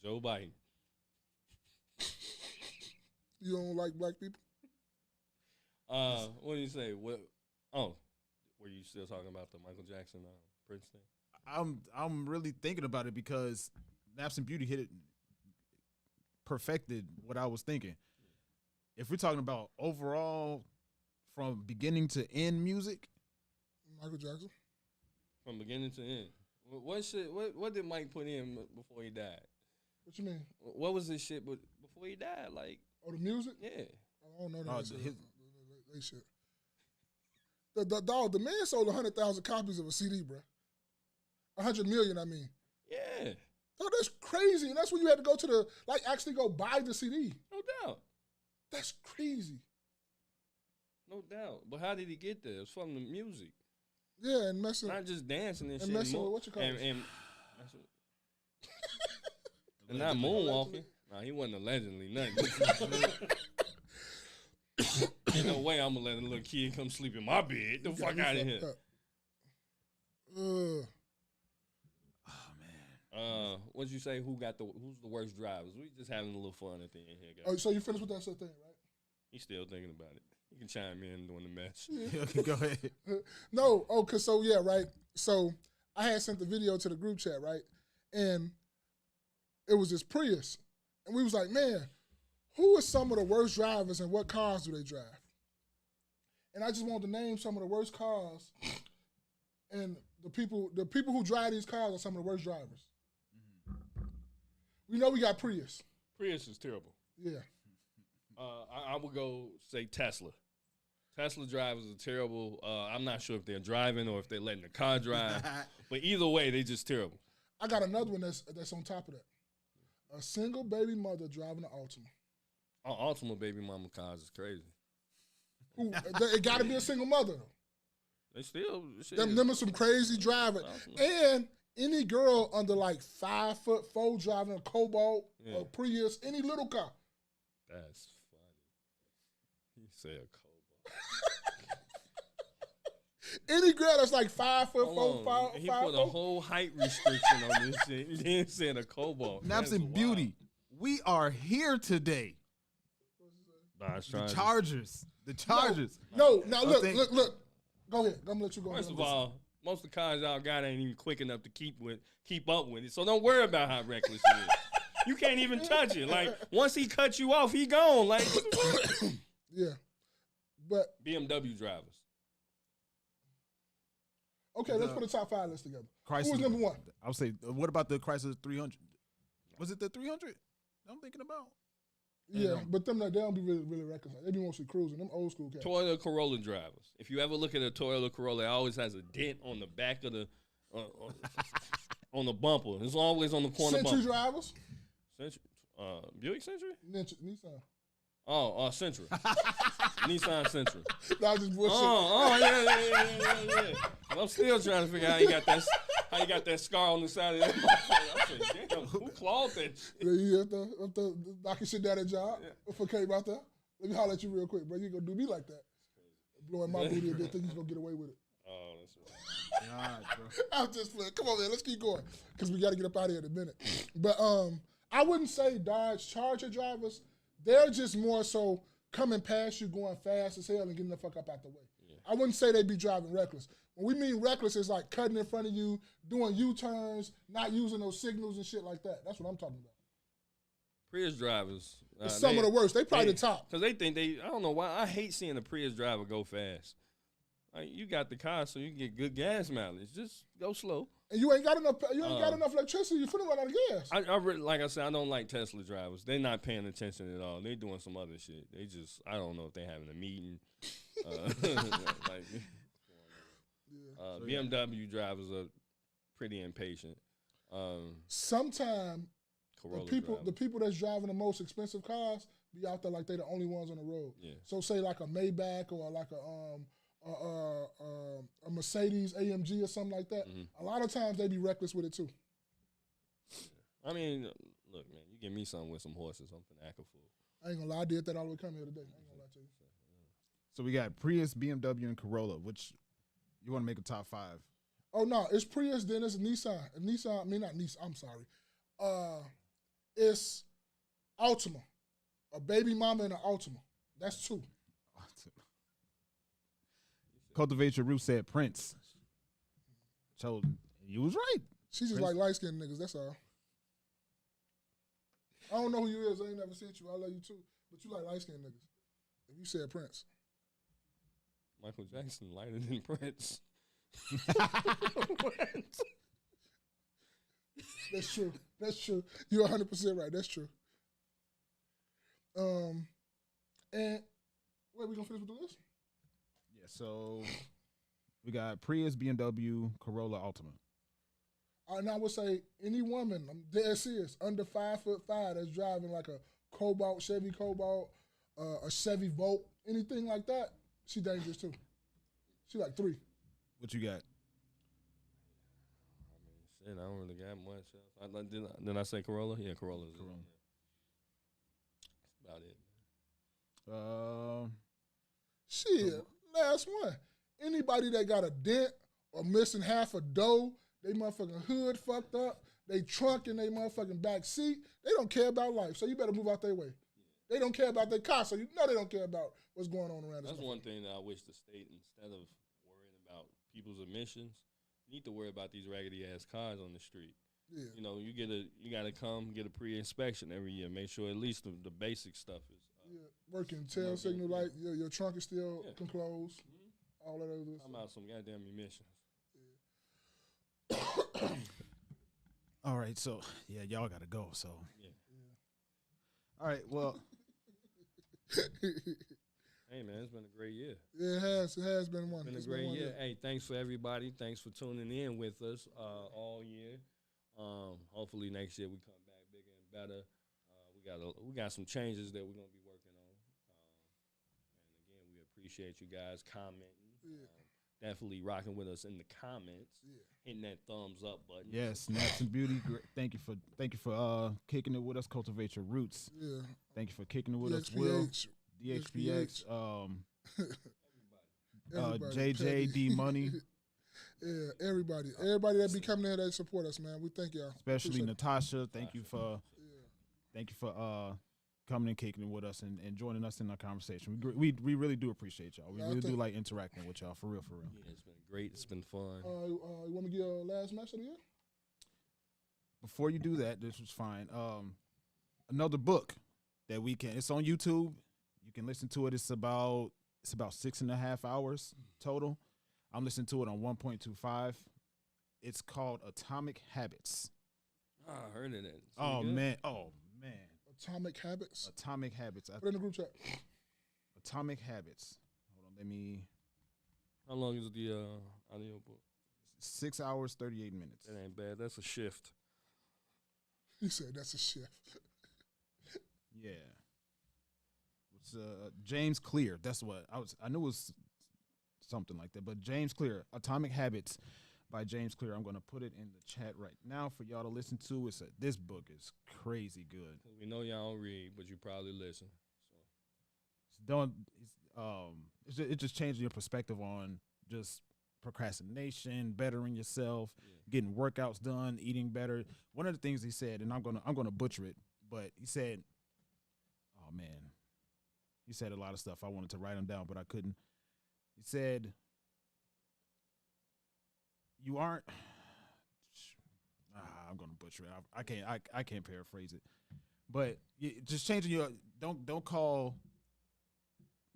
Joe Biden. You don't like black people? What do you say? What? Oh, were you still talking about the Michael Jackson Prince thing? I'm really thinking about it because Naps and Beauty hit it, perfected what I was thinking. If we're talking about overall, from beginning to end music, Michael Jackson. From beginning to end. What did Mike put in before he died? What you mean? What was his shit before he died? Like, Oh, the music? yeah. I don't know Oh, that shit. They shit. The man sold 100,000 copies of a CD, bro. 100 million, I mean. Yeah. Oh, that's crazy. And that's when you had to go to actually go buy the CD. No doubt. That's crazy. No doubt. But how did he get there? It's from the music. Yeah, and messing. Not just dancing and And shit. messing more- with what you call it? And not moonwalking. Nah, he wasn't allegedly nothing. Ain't no way I'm gonna let a little kid come sleep in my bed. The fuck out of here. What'd you say? Who's the worst drivers? We just having a little fun at the end here, guys. Oh, so you finished with that thing, right? He's still thinking about it. You can chime in during the match. Okay, go ahead. No, cause so yeah, right. So I had sent the video to the group chat, right, and it was this Prius, and we was like, man, who are some of the worst drivers and what cars do they drive? And I just wanted to name some of the worst cars, and the people who drive these cars are some of the worst drivers. We know we got Prius. Prius is terrible. Yeah. I would go say Tesla. Tesla drivers are terrible. I'm not sure if they're driving or if they're letting the car drive. But either way, they just terrible. I got another one that's on top of that. A single baby mother driving an Altima. Altima baby mama cars is crazy. It got to be a single mother. They still them are some crazy drivers. And any girl under like 5'4" driving a Cobalt or Prius, any little car. That's funny. He said Cobalt. Any girl that's like 5'4", he put a whole height restriction on this shit. He didn't say a Cobalt. Naps and Beauty. We are here today. The Chargers. The Chargers. No, now look. Go ahead. I'm gonna let you go. First of all, most of the cars y'all got ain't even quick enough to keep up with it. So don't worry about how reckless it is. You can't even touch it. Like once he cuts you off, he gone. Like yeah, but BMW drivers. Okay, let's put a top 5 list together. Chrysler, who was number 1? I would say, what about the Chrysler 300? Was it the 300 I'm thinking about? Yeah, but they don't be really reckless. They be mostly cruising. Them old school cats. Toyota Corolla drivers. If you ever look at a Toyota Corolla, it always has a dent on the back of the on the bumper. It's always on the corner. Century drivers. Century, Buick Century. Nissan. Oh, Century. Nissan Century. No, just bullshit. Yeah. I'm still trying to figure out how you got that scar on the side of that motherfucker. I said, damn, who clawed that shit? Yeah, you have to knocking shit down at job. If I came out there, let me holler at you real quick, bro. You ain't gonna do me like that. Blowing my booty a bit, think he's gonna get away with it. Oh, that's right. God, bro. I'm just playing. Come on, man. Let's keep going because we got to get up out of here in a minute. But I wouldn't say Dodge Charger drivers. They're just more so coming past you, going fast as hell, and getting the fuck up out the way. Yeah. I wouldn't say they be driving reckless. When we mean reckless, it's like cutting in front of you, doing U-turns, not using those signals and shit like that. That's what I'm talking about. Prius drivers. It's some of the worst. They probably the top. Because they think I don't know why. I hate seeing a Prius driver go fast. Like, you got the car so you can get good gas mileage. Just go slow. And you ain't got enough. You ain't got enough electricity. You finna run out of gas. I really, like I said, I don't like Tesla drivers. They're not paying attention at all. They're doing some other shit. They just, I don't know if they're having a meeting. BMW drivers are pretty impatient. Sometimes the people that's driving the most expensive cars be out there like they the only ones on the road. Yeah. So say like a Maybach or like a Mercedes AMG or something like that. Mm-hmm. A lot of times they be reckless with it too. Yeah. I mean, look, man, you give me something with some horses, I'm finna act a fool. I ain't gonna lie, I did that all the way coming here today. I ain't gonna lie to you. So we got Prius, BMW, and Corolla. Which you want to make a top 5? Oh no, it's Prius, then it's Nissan. Nissan, I mean not Nissan. I'm sorry. It's Altima, a baby mama and an Altima. That's 2. Cultivate Your Roots said Prince. So you was right. She just like light skinned niggas, that's all. I don't know who you is. I ain't never seen you. I love you too. But you like light skinned niggas. If you said Prince. Michael Jackson lighter than Prince. What? That's true. That's true. You're 100% right. That's true. And wait, we gonna finish with the list? Yeah, so we got Prius, BMW, Corolla, Altima. And I would say any woman, I'm dead serious, under 5'5" that's driving like a Cobalt, Chevy Cobalt, a Chevy Volt, anything like that, she dangerous too. She like 3. What you got? I mean, shit, I don't really got much else. Did I say Corolla? Yeah, Corolla. Corolla. That's about it. Shit, last one. Anybody that got a dent or missing half a door, they motherfucking hood fucked up, they trunk in they motherfucking back seat, they don't care about life, so you better move out their way. They don't care about their car, so you know they don't care about what's going on around. That's one thing that I wish the state, instead of worrying about people's emissions, need to worry about these raggedy ass cars on the street. Yeah. You know, you gotta come get a pre-inspection every year. Make sure at least the basic stuff is working. Tail signal light. Your trunk is still closed. Mm-hmm. All of those. I'm out some goddamn emissions. All right, so yeah, y'all gotta go. So all right, well. Hey man, it's been a great year. Yeah, it has been one. It's been a great year. Hey, thanks for everybody. Thanks for tuning in with us all year. Hopefully next year we come back bigger and better. We got some changes that we're gonna be working on. And again, we appreciate you guys commenting. Yeah. Definitely rocking with us in the comments. Yeah. Hitting that thumbs up button. Yes, Snaps and Beauty. Thank you for kicking it with us. Cultivate your roots. Yeah. Thank you for kicking it with us. DXPH. Will DXPX. JJ D Money. Yeah, everybody that be coming in, that support us, man. We thank y'all. Especially Natasha. Thank you for coming and kicking it with us and joining us in our conversation. We really do appreciate y'all. We really do like interacting with y'all, for real. Yeah, it's been great. It's been fun. You want me to give a last match of the year? Before you do that, this was fine. Another book that it's on YouTube. You can listen to it. It's about 6.5 hours total. I'm listening to it on 1.25. It's called Atomic Habits. Oh, I heard of that. Oh man. Atomic Habits. Atomic Habits. Put it in the group chat. Atomic Habits. Hold on, let me. How long is the audio book? 6 hours, 38 minutes. That ain't bad. That's a shift. He said that's a shift. Yeah. It's James Clear. That's what I knew it was something like that. But James Clear, Atomic Habits by James Clear. I'm going to put it in the chat right now for y'all to listen to. This book is crazy good. We know y'all don't read, but you probably listen. It's just changing your perspective on just procrastination, bettering yourself, getting workouts done, eating better. One of the things he said, and I'm gonna butcher it, but he said, oh man, he said a lot of stuff. I wanted to write them down, but I couldn't. He said, you aren't. I'm gonna butcher it. I can't paraphrase it, but just changing your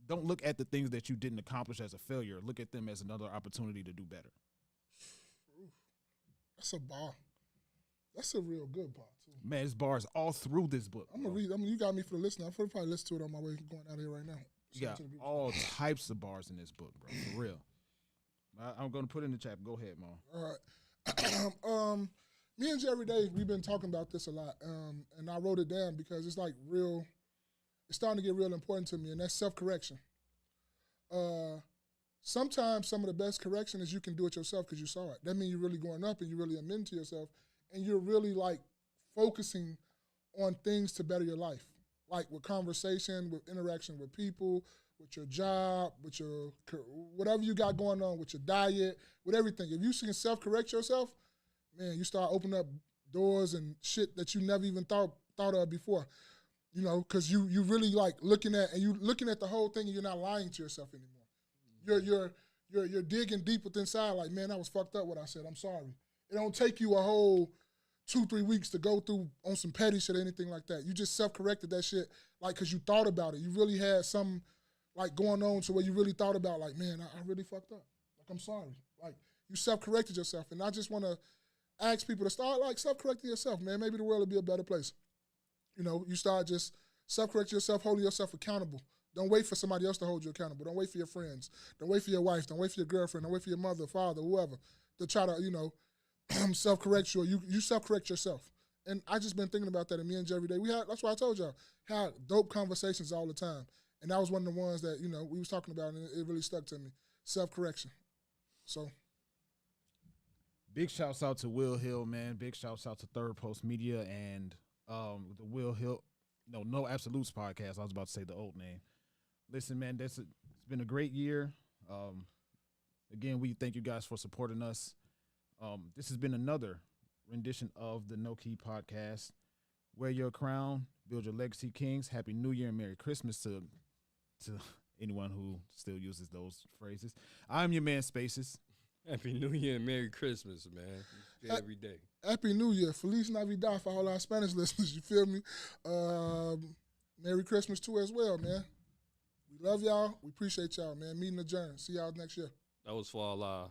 don't look at the things that you didn't accomplish as a failure. Look at them as another opportunity to do better. That's a bar. That's a real good bar too. Man, this bar is all through this book. I'm gonna read. You got me for the listener. I'm probably listen to it on my way going out here right now. You got all types of bars in this book, bro. For real. I'm gonna put it in the chat. Go ahead, Mo. All right. Me and Jerry Dave, we've been talking about this a lot, and I wrote it down because it's like real. It's starting to get real important to me, and that's self-correction. Sometimes some of the best correction is you can do it yourself because you saw it. That means you're really going up and you're really amending to yourself, and you're really like focusing on things to better your life, like with conversation, with interaction with people, with your job, with your whatever you got going on, with your diet, with everything. If you can self-correct yourself, man, you start opening up doors and shit that you never even thought of before. You know, because you really like looking at the whole thing and you're not lying to yourself anymore. You're digging deep within inside like, man, I was fucked up what I said. I'm sorry. It don't take you a whole 2-3 weeks to go through on some petty shit or anything like that. You just self-corrected that shit like because you thought about it. You really had something like going on to where you really thought about like, man, I really fucked up. Like, I'm sorry. Like, you self-corrected yourself. And I just want to ask people to start like self-correcting yourself, man. Maybe the world will be a better place. You know, you start just self-correct yourself, holding yourself accountable. Don't wait for somebody else to hold you accountable. Don't wait for your friends. Don't wait for your wife. Don't wait for your girlfriend. Don't wait for your mother, father, whoever to try to, you know, self-correct you. Or you self-correct yourself. And I just been thinking about that, and me and Jerry Day, that's why I told y'all, had dope conversations all the time. And that was one of the ones that, you know, we was talking about, and it really stuck to me. Self-correction. So. Big shouts out to Will Hill, man. Big shouts out to Third Post Media and the Will Hill, No Absolutes podcast. I was about to say the old name. Listen, man, it's been a great year. Again, we thank you guys for supporting us. This has been another rendition of the KNoWKi podcast. Wear your crown, Build your legacy, Kings. Happy New Year and Merry Christmas to anyone who still uses those phrases. I'm your man, Spaces. Happy New Year and Merry Christmas, man. Every day. Happy New Year. Feliz Navidad for all our Spanish listeners. You feel me? Merry Christmas too as well, man. We love y'all. We appreciate y'all, man. Meeting adjourned. See y'all next year. That was for all our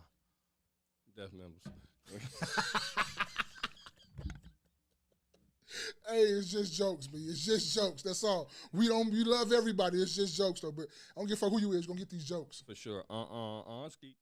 deaf members. Hey, it's just jokes, B. It's just jokes. That's all. We love everybody. It's just jokes, though. But I don't give a fuck who you is. Gonna get these jokes. For sure. Ski.